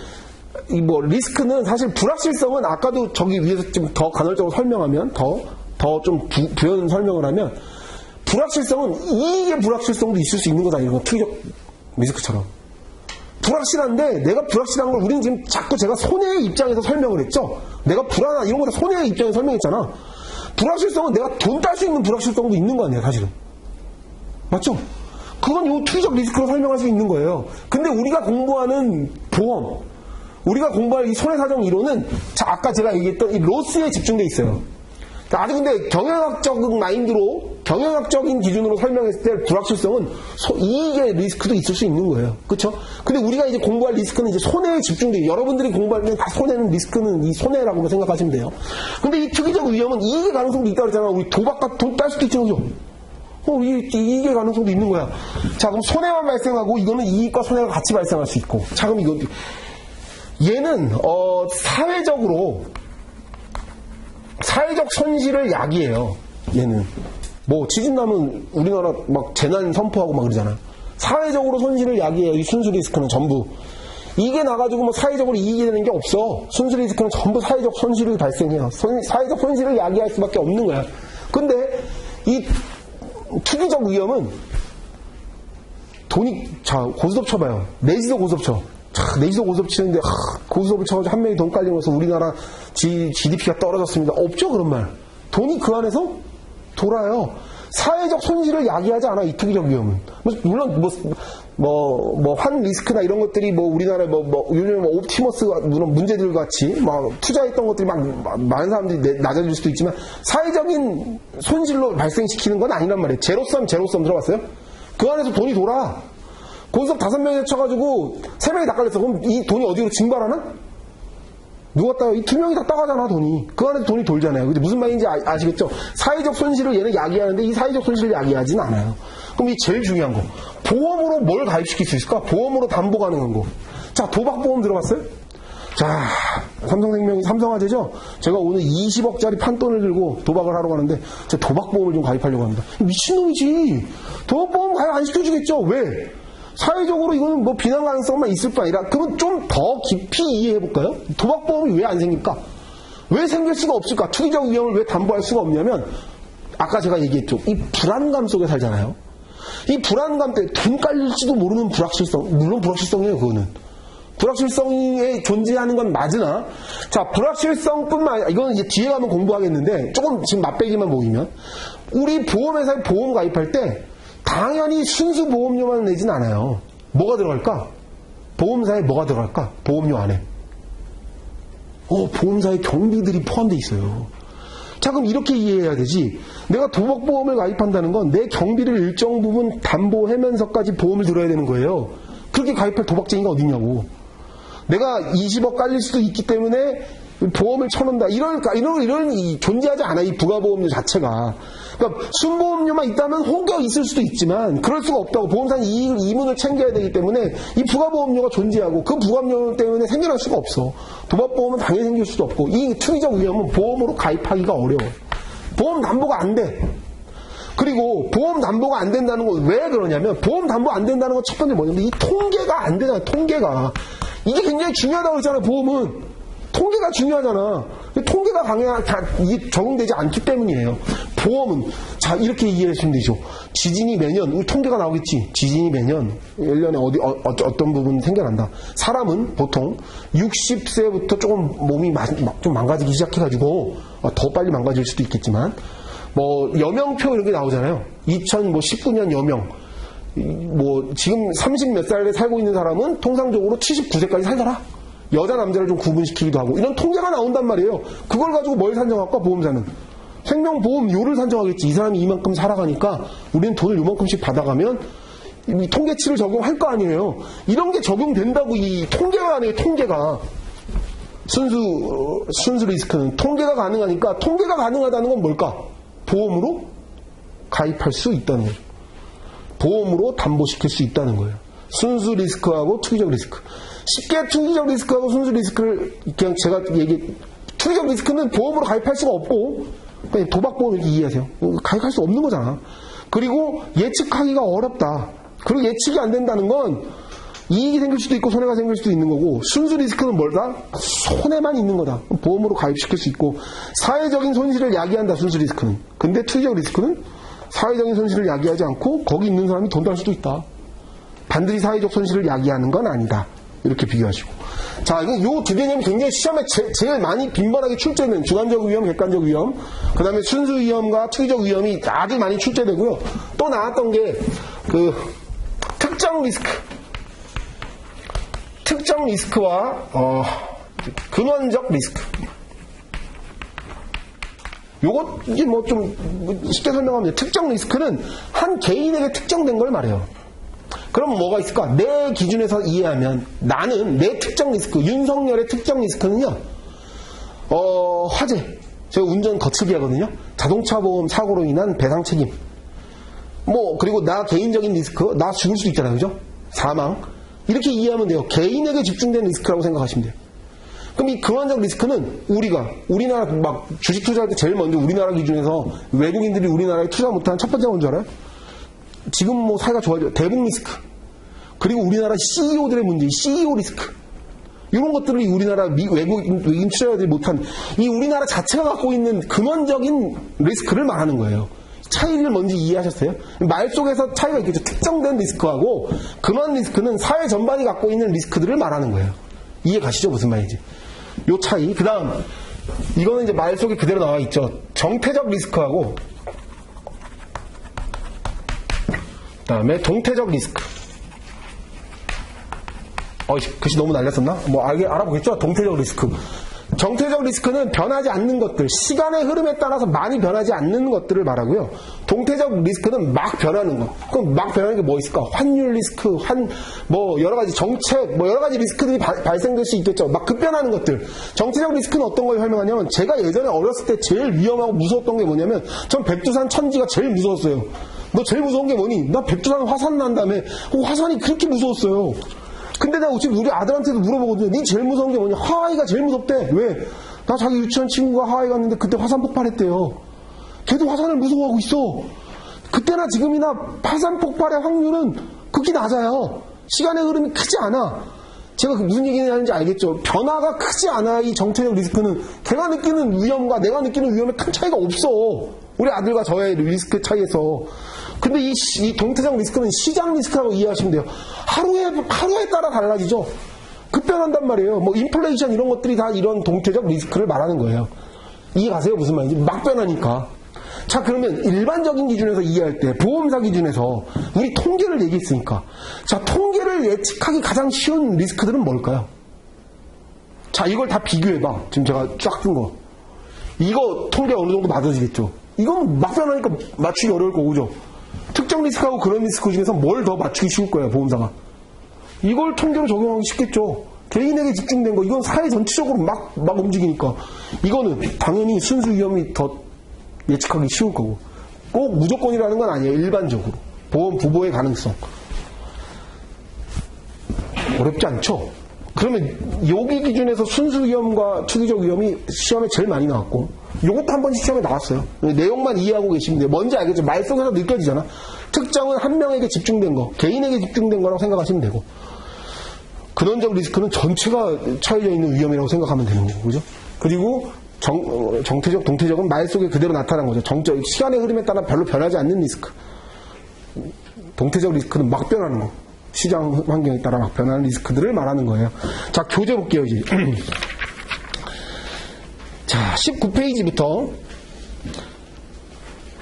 리스크는 사실 불확실성은 아까도 저기 위에서 좀 더 간헐적으로 설명하면 더 좀 부연 설명을 하면, 불확실성은 이익의 불확실성도 있을 수 있는 거다. 이런 거 투기적 리스크처럼. 불확실한데, 내가 불확실한 걸 우리는 지금 자꾸 제가 손해의 입장에서 설명을 했죠? 내가 불안한, 이런 거 다 손해의 입장에서 설명했잖아. 불확실성은 내가 돈 딸 수 있는 불확실성도 있는 거 아니야, 사실은. 맞죠? 그건 이 투기적 리스크로 설명할 수 있는 거예요. 근데 우리가 공부하는 보험, 우리가 공부할 이 손해사정 이론은, 아까 제가 얘기했던 이 로스에 집중돼 있어요. 아주 근데 경영학적 마인드로 경영학적인 기준으로 설명했을 때 불확실성은 이익의 리스크도 있을 수 있는 거예요. 그렇죠? 근데 우리가 이제 공부할 리스크는 이제 손해에 집중돼요. 여러분들이 공부할 때 다 손해는 리스크는 이 손해라고 생각하시면 돼요. 근데 이 투기적 위험은 이익의 가능성도 있다고 그랬잖아. 우리 도박과 돈 딸 수도 있죠. 그죠? 이익의 가능성도 있는 거야. 자, 그럼 손해만 발생하고 이거는 이익과 손해가 같이 발생할 수 있고. 자, 그럼 얘는 사회적 손실을 야기해요. 얘는 뭐 지진 나면 우리나라 막 재난 선포하고 막 그러잖아. 사회적으로 손실을 야기해요. 이 순수 리스크는 전부. 이게 나가지고 뭐 사회적으로 이익이 되는 게 없어. 순수 리스크는 전부 사회적 손실이 발생해요. 사회적 손실을 야기할 수밖에 없는 거야. 근데 이 투기적 위험은 자, 고스톱 쳐봐요. 내지도 고스톱 쳐. 내지도 고스톱 치는데, 고스톱을 쳐가지고 한 명이 돈 깔리면서 우리나라 GDP가 떨어졌습니다. 없죠, 그런 말. 돈이 그 안에서 돌아요. 사회적 손실을 야기하지 않아, 이 투기적 위험은. 물론, 환 리스크나 이런 것들이 우리나라에 요즘 옵티머스 물론 문제들 같이 투자했던 것들이 많은 사람들이 낮아질 수도 있지만 사회적인 손실로 발생시키는 건 아니란 말이에요. 제로섬 들어봤어요? 그 안에서 돈이 돌아. 고스톱 5명이 쳐가지고 3명이 다 깔렸어. 그럼 이 돈이 어디로 증발하나? 누가 따요? 이 2명이 다 따가잖아, 돈이. 그 안에서 돈이 돌잖아요. 근데 무슨 말인지 아시겠죠? 사회적 손실을 얘는 야기하는데 이 사회적 손실을 야기하진 않아요. 그럼 이 제일 중요한 거. 보험으로 뭘 가입시킬 수 있을까? 보험으로 담보 가능한 거. 자, 도박보험 들어봤어요? 자, 삼성생명이 삼성화재죠? 제가 오늘 20억짜리 판돈을 들고 도박을 하러 가는데 제가 도박보험을 좀 가입하려고 합니다. 미친놈이지. 도박보험 가입 안 시켜주겠죠? 왜? 사회적으로 이거는 비난 가능성만 있을 뿐 아니라 그러면 좀 더 깊이 이해해볼까요? 도박보험이 왜 안 생길까? 왜 생길 수가 없을까? 투기적 위험을 왜 담보할 수가 없냐면 아까 제가 얘기했죠. 이 불안감 속에 살잖아요. 이 불안감 때문에 돈 깔릴지도 모르는 불확실성. 물론 불확실성이에요, 그거는. 불확실성에 존재하는 건 맞으나, 자, 불확실성뿐만 아니라, 이건 이제 뒤에 가면 공부하겠는데, 조금 지금 맛배기만 보이면, 우리 보험회사에 보험 가입할 때, 당연히 순수 보험료만 내진 않아요. 뭐가 들어갈까? 보험사에 뭐가 들어갈까? 보험료 안에. 보험사에 경비들이 포함되어 있어요. 자, 그럼 이렇게 이해해야 되지. 내가 도박보험을 가입한다는 건 내 경비를 일정 부분 담보하면서까지 보험을 들어야 되는 거예요. 그렇게 가입할 도박쟁이가 어딨냐고. 내가 20억 깔릴 수도 있기 때문에 보험을 쳐놓는다. 이런 존재하지 않아, 이 부가보험료 자체가. 그러니까 순보험료만 있다면 혹여 있을 수도 있지만 그럴 수가 없다고. 보험사는 이문을 챙겨야 되기 때문에 이 부가보험료가 존재하고 그 부가보험료 때문에 생겨날 수가 없어. 도박보험은 당연히 생길 수도 없고 이 투기적 위험은 보험으로 가입하기가 어려워. 보험 담보가 안 돼. 그리고 보험 담보가 안 된다는 건 왜 그러냐면 보험 담보 안 된다는 건 첫 번째 뭐냐면 이 통계가 안 되잖아. 통계가. 이게 굉장히 중요하다고 했잖아요. 보험은. 통계가 중요하잖아. 통계가 이게 적용되지 않기 때문이에요. 보험은 자 이렇게 이해하시면 되죠. 지진이 매년 통계가 나오겠지. 지진이 매년 1년에 어떤 부분 생겨난다. 사람은 보통 60세부터 조금 몸이 좀 망가지기 시작해가지고 더 빨리 망가질 수도 있겠지만 여명표 이런 게 나오잖아요. 2019년 여명. 지금 30 몇 살에 살고 있는 사람은 통상적으로 79세까지 살더라. 여자 남자를 좀 구분시키기도 하고 이런 통계가 나온단 말이에요. 그걸 가지고 뭘 산정할까? 보험사는 생명보험료를 산정하겠지. 이 사람이 이만큼 살아가니까 우리는 돈을 이만큼씩 받아가면 이 통계치를 적용할 거 아니에요. 이런 게 적용된다고. 이 통계가 아니에요. 통계가 순수 리스크는 통계가 가능하니까. 통계가 가능하다는 건 뭘까? 보험으로 가입할 수 있다는 거죠. 보험으로 담보시킬 수 있다는 거예요. 순수 리스크하고 투기적 리스크. 쉽게 투기적 리스크하고 순수 리스크를 그냥 제가 투기적 리스크는 보험으로 가입할 수가 없고 그냥 도박보험 이렇게 이해하세요. 가입할 수 없는 거잖아. 그리고 예측하기가 어렵다. 그리고 예측이 안 된다는 건 이익이 생길 수도 있고 손해가 생길 수도 있는 거고, 순수 리스크는 뭐다? 손해만 있는 거다. 보험으로 가입시킬 수 있고 사회적인 손실을 야기한다. 순수 리스크는. 근데 투기적 리스크는 사회적인 손실을 야기하지 않고 거기 있는 사람이 돈 딸 수도 있다. 반드시 사회적 손실을 야기하는 건 아니다. 이렇게 비교하시고. 자, 요 두 개념이 굉장히 시험에 제일 많이 빈번하게 출제되는 주관적 위험, 객관적 위험, 그 다음에 순수 위험과 투기적 위험이 아주 많이 출제되고요. 또 나왔던 게 특정 리스크. 특정 리스크와 근원적 리스크. 요거 이게 뭐 좀 쉽게 설명하면 특정 리스크는 한 개인에게 특정된 걸 말해요. 그럼 뭐가 있을까? 내 기준에서 이해하면 나는 내 특정 리스크, 윤석열의 특정 리스크는요. 화재. 제가 운전 거칠게 하거든요. 자동차 보험 사고로 인한 배상 책임. 뭐 그리고 나 개인적인 리스크, 나 죽을 수도 있잖아요, 그죠? 사망. 이렇게 이해하면 돼요. 개인에게 집중된 리스크라고 생각하시면 돼요. 그럼 이 근원적 리스크는 우리나라 막 주식 투자할 때 제일 먼저 우리나라 기준에서 외국인들이 우리나라에 투자 못하는 첫 번째가 뭔지 알아요? 지금 뭐 사회가 좋아져. 대북 리스크. 그리고 우리나라 CEO들의 문제, CEO 리스크. 이런 것들을 우리나라 외국인 투자자들이 못한 이 우리나라 자체가 갖고 있는 근원적인 리스크를 말하는 거예요. 차이를 먼저 이해하셨어요? 말 속에서 차이가 있겠죠. 특정된 리스크하고 근원 리스크는 사회 전반이 갖고 있는 리스크들을 말하는 거예요. 이해 가시죠? 무슨 말인지. 요 차이. 그 다음, 이거는 이제 말 속에 그대로 나와 있죠. 정태적 리스크하고, 그 다음에 동태적 리스크. 글씨 너무 날렸었나? 뭐, 알아보겠죠? 동태적 리스크. 정태적 리스크는 변하지 않는 것들, 시간의 흐름에 따라서 많이 변하지 않는 것들을 말하고요. 동태적 리스크는 막 변하는 것. 그럼 막 변하는 게 뭐 있을까? 환율 리스크, 뭐 여러 가지 정책, 뭐 여러 가지 리스크들이 발생될 수 있겠죠. 막 급변하는 것들. 정태적 리스크는 어떤 걸 설명하냐면 제가 예전에 어렸을 때 제일 위험하고 무서웠던 게 뭐냐면 전 백두산 천지가 제일 무서웠어요. 너 제일 무서운 게 뭐니? 나 백두산 화산 난 다음에 화산이 그렇게 무서웠어요. 근데 내가 지금 우리 아들한테도 물어보거든요. 니 제일 무서운 게 뭐냐? 하와이가 제일 무섭대. 왜? 나 자기 유치원 친구가 하와이 갔는데 그때 화산 폭발했대요. 걔도 화산을 무서워하고 있어. 그때나 지금이나 화산 폭발의 확률은 극히 낮아요. 시간의 흐름이 크지 않아. 제가 무슨 얘기를 하는지 알겠죠? 변화가 크지 않아. 이 정체적 리스크는 걔가 느끼는 위험과 내가 느끼는 위험에 큰 차이가 없어. 우리 아들과 저의 리스크 차이에서. 근데 이 동태적 리스크는 시장 리스크라고 이해하시면 돼요. 하루에 따라 달라지죠. 급변한단 말이에요. 뭐 인플레이션 이런 것들이 다 이런 동태적 리스크를 말하는 거예요. 이해 가세요? 무슨 말인지? 막 변하니까. 자, 그러면 일반적인 기준에서 이해할 때 보험사 기준에서 우리 통계를 얘기했으니까 자, 통계를 예측하기 가장 쉬운 리스크들은 뭘까요? 자, 이걸 다 비교해봐. 지금 제가 쫙 준 거. 이거 통계 어느 정도 맞아지겠죠? 이건 막 변하니까 맞추기 어려울 거고, 그죠? 특정 리스크하고 그런 리스크 중에서 뭘 더 맞추기 쉬울 거예요, 보험사가. 이걸 통계로 적용하기 쉽겠죠. 개인에게 집중된 거, 이건 사회 전체적으로 막 움직이니까. 이거는 당연히 순수 위험이 더 예측하기 쉬울 거고. 꼭 무조건이라는 건 아니에요, 일반적으로. 보험 부보의 가능성. 어렵지 않죠? 그러면 여기 기준에서 순수 위험과 투기적 위험이 시험에 제일 많이 나왔고, 이것도 한 번씩 시험에 나왔어요. 내용만 이해하고 계시면 돼요. 뭔지 알겠죠? 말 속에서 느껴지잖아. 특정은 한 명에게 집중된 거, 개인에게 집중된 거라고 생각하시면 되고, 근원적 리스크는 전체가 차여져 있는 위험이라고 생각하면 되는 거고, 그죠? 그리고 정태적, 동태적은 말 속에 그대로 나타난 거죠. 시간의 흐름에 따라 별로 변하지 않는 리스크. 동태적 리스크는 막 변하는 거. 시장 환경에 따라 막 변하는 리스크들을 말하는 거예요. 자, 교재 볼게요, 이제. 자, 19페이지부터.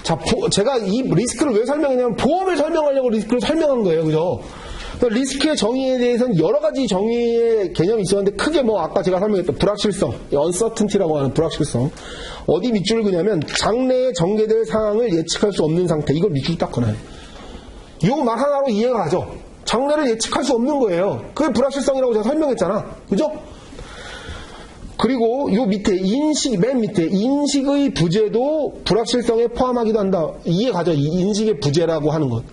자, 제가 이 리스크를 왜 설명했냐면, 보험을 설명하려고 리스크를 설명한 거예요, 그죠? 리스크의 정의에 대해서는 여러 가지 정의의 개념이 있었는데, 크게 뭐, 아까 제가 설명했던 불확실성, uncertainty라고 하는 불확실성. 어디 밑줄을 그냐면, 장래에 전개될 상황을 예측할 수 없는 상태. 이걸 밑줄 딱 그어요. 이 말 하나로 이해가 가죠? 장래를 예측할 수 없는 거예요. 그게 불확실성이라고 제가 설명했잖아. 그죠? 그리고 요 밑에 맨 밑에 인식의 부재도 불확실성에 포함하기도 한다. 이해 가죠? 이 인식의 부재라고 하는 것.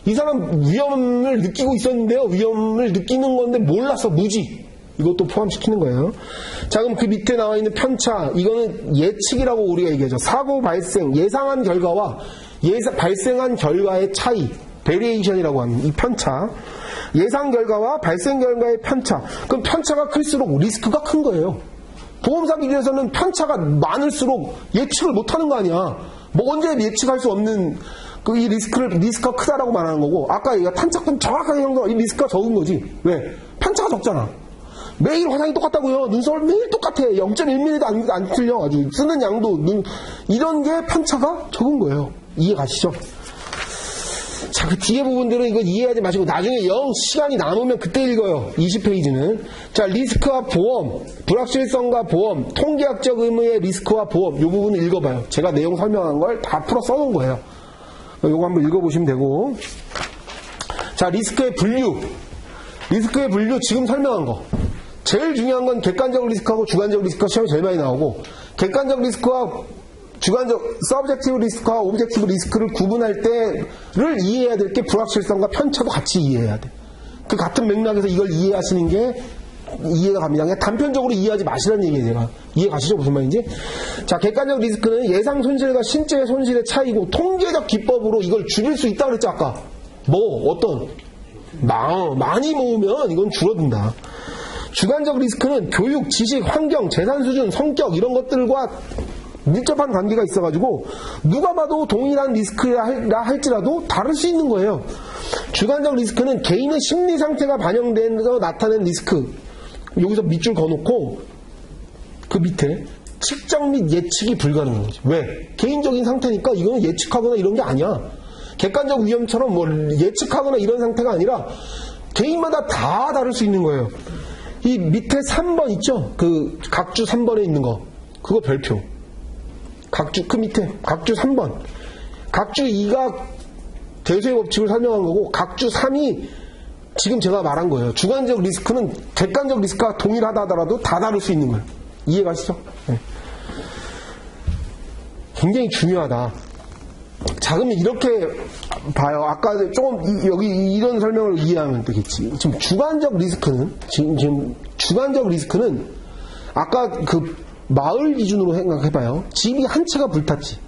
이 사람 위험을 느끼고 있었는데요. 위험을 느끼는 건데 몰랐어. 무지. 이것도 포함시키는 거예요. 자, 그럼 그 밑에 나와 있는 편차. 이거는 예측이라고 우리가 얘기하죠. 사고 발생, 예상한 결과와 발생한 결과의 차이. 베리에이션이라고 하는 이 편차. 예상 결과와 발생 결과의 편차. 그럼 편차가 클수록 리스크가 큰 거예요. 보험사 기준에서는 편차가 많을수록 예측을 못하는 거 아니야. 뭐 언제 예측할 수 없는 이 리스크가 크다라고 말하는 거고, 아까 얘가 탄착은 정확하게 형성, 이 리스크가 적은 거지. 왜? 편차가 적잖아. 매일 화장이 똑같다고요. 눈썹을 매일 똑같아. 0.1mm도 안 틀려. 아주 쓰는 양도 이런 게 편차가 적은 거예요. 이해 가시죠? 자, 자, 그 뒤에 부분들은 이거 이해하지 마시고 나중에 영 시간이 남으면 그때 읽어요. 20페이지는. 자, 리스크와 보험, 불확실성과 보험, 통계학적 의무의 리스크와 보험, 이 부분을 읽어봐요. 제가 내용 설명한 걸 다 풀어 써놓은 거예요. 요거 한번 읽어보시면 되고. 자, 리스크의 분류. 리스크의 분류 지금 설명한 거. 제일 중요한 건 객관적 리스크하고 주관적 리스크가 시험에 제일 많이 나오고, 객관적 리스크와 주관적, 서브젝티브 리스크와 오브젝티브 리스크를 구분할 때를 이해해야 될 게 불확실성과 편차도 같이 이해해야 돼. 그 같은 맥락에서 이걸 이해하시는 게 이해가 갑니다. 그냥 단편적으로 이해하지 마시라는 얘기예요, 제가. 이해 가시죠? 무슨 말인지? 자, 객관적 리스크는 예상 손실과 실제 손실의 차이고, 통계적 기법으로 이걸 줄일 수 있다고 그랬죠, 아까. 어떤? 많이 모으면 이건 줄어든다. 주관적 리스크는 교육, 지식, 환경, 재산 수준, 성격, 이런 것들과 밀접한 관계가 있어가지고 누가 봐도 동일한 리스크라 할지라도 다를 수 있는 거예요. 주관적 리스크는 개인의 심리 상태가 반영돼서 나타낸 리스크. 여기서 밑줄 그어놓고 그 밑에 측정 및 예측이 불가능한 거지. 왜? 개인적인 상태니까 이거는 예측하거나 이런 게 아니야. 객관적 위험처럼 뭐 예측하거나 이런 상태가 아니라 개인마다 다 다를 수 있는 거예요. 이 밑에 3번 있죠? 그 각주 3번에 있는 거. 그거 별표. 각주, 그 밑에, 각주 3번. 각주 2가 대수의 법칙을 설명한 거고, 각주 3이 지금 제가 말한 거예요. 주관적 리스크는 객관적 리스크가 동일하다 하더라도 다 다를 수 있는 거예요. 이해가시죠? 네. 굉장히 중요하다. 자, 그러면 이렇게 봐요. 아까 조금, 여기 이런 설명을 이해하면 되겠지. 지금 주관적 리스크는, 지금 주관적 리스크는, 아까 그, 마을 기준으로 생각해봐요. 집이 한 채가 불탔지.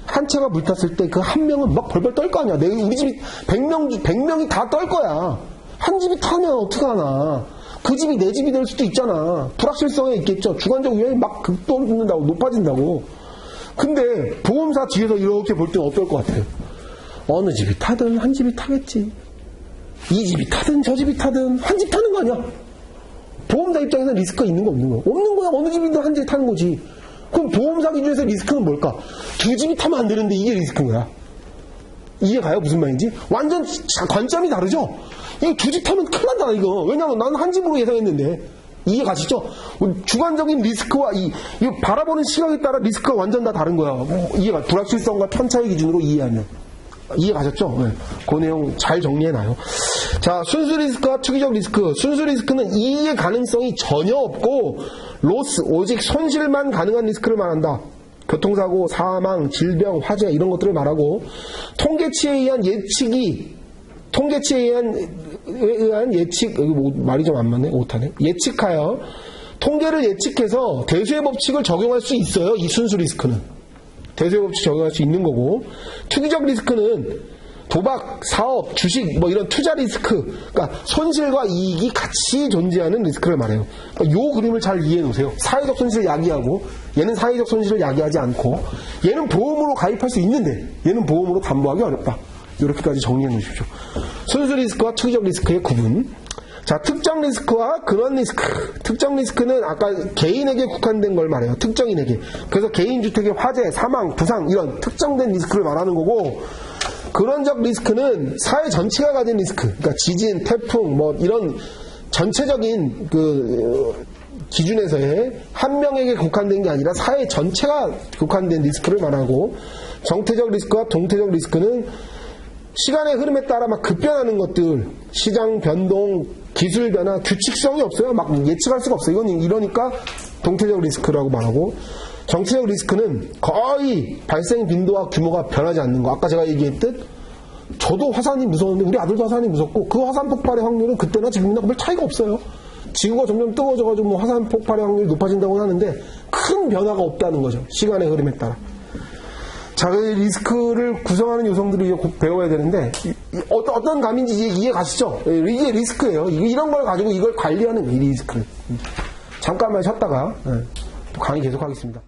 한 채가 불탔을 때 그 한 명은 막 벌벌 떨 거 아니야. 우리 집이 100명이 다 떨 거야. 한 집이 타면 어떡하나. 그 집이 내 집이 될 수도 있잖아. 불확실성에 있겠죠. 주관적 위험이 막 급등된다고, 높아진다고. 근데 보험사 뒤에서 이렇게 볼 때는 어떨 것 같아요? 어느 집이 타든 한 집이 타겠지. 이 집이 타든 저 집이 타든 한 집 타는 거 아니야. 보험사 입장에서 리스크가 있는 거 없는 거야? 없는 거야. 어느 집이든 한 집이 타는 거지. 그럼 보험사 기준에서 리스크는 뭘까? 두 집이 타면 안 되는데 이게 리스크인 거야. 이해가요? 무슨 말인지? 완전 관점이 다르죠? 이거 두 집 타면 큰일 난다, 이거. 왜냐면 나는 한 집으로 예상했는데. 이해 가시죠? 주관적인 리스크와 이 바라보는 시각에 따라 리스크가 완전 다 다른 거야. 이해가, 불확실성과 편차의 기준으로 이해하면. 이해 가셨죠? 네. 그 내용 잘 정리해놔요. 자, 순수 리스크와 투기적 리스크. 순수 리스크는 이익의 가능성이 전혀 없고, 로스, 오직 손실만 가능한 리스크를 말한다. 교통사고, 사망, 질병, 화재, 이런 것들을 말하고, 통계치에 의한 예측, 여기 뭐 말이 좀 안 맞네? 오타네. 예측하여, 통계를 예측해서 대수의 법칙을 적용할 수 있어요. 이 순수 리스크는. 대수의 법칙 적용할 수 있는 거고, 투기적 리스크는 도박, 사업, 주식, 뭐 이런 투자 리스크, 그러니까 손실과 이익이 같이 존재하는 리스크를 말해요. 그러니까 요 그림을 잘 이해해 놓으세요. 사회적 손실을 야기하고, 얘는 사회적 손실을 야기하지 않고, 얘는 보험으로 가입할 수 있는데, 얘는 보험으로 담보하기 어렵다. 이렇게까지 정리해 놓으십시오. 순수 리스크와 투기적 리스크의 구분. 자, 특정 리스크와 근원 리스크. 특정 리스크는 아까 개인에게 국한된 걸 말해요. 특정인에게. 그래서 개인 주택의 화재, 사망, 부상 이런 특정된 리스크를 말하는 거고, 근원적 리스크는 사회 전체가 가진 리스크. 그러니까 지진, 태풍, 뭐 이런 전체적인 그 기준에서의 한 명에게 국한된 게 아니라 사회 전체가 국한된 리스크를 말하고, 정태적 리스크와 동태적 리스크는 시간의 흐름에 따라 막 급변하는 것들, 시장 변동, 기술 변화, 규칙성이 없어요. 막 예측할 수가 없어요. 이건 이러니까 동태적 리스크라고 말하고, 정체적 리스크는 거의 발생 빈도와 규모가 변하지 않는 거. 아까 제가 얘기했듯 저도 화산이 무서웠는데 우리 아들도 화산이 무섭고, 그 화산 폭발의 확률은 그때나 지금이나 별 차이가 없어요. 지구가 점점 뜨거워져가지고 뭐 화산 폭발의 확률이 높아진다고 하는데 큰 변화가 없다는 거죠. 시간의 흐름에 따라. 자, 리스크를 구성하는 요소들을 꼭 배워야 되는데, 어떤 감인지 이해 가시죠? 이게 리스크예요. 이런 걸 가지고 이걸 관리하는 이 리스크를. 잠깐만 쉬었다가 또 강의 계속하겠습니다.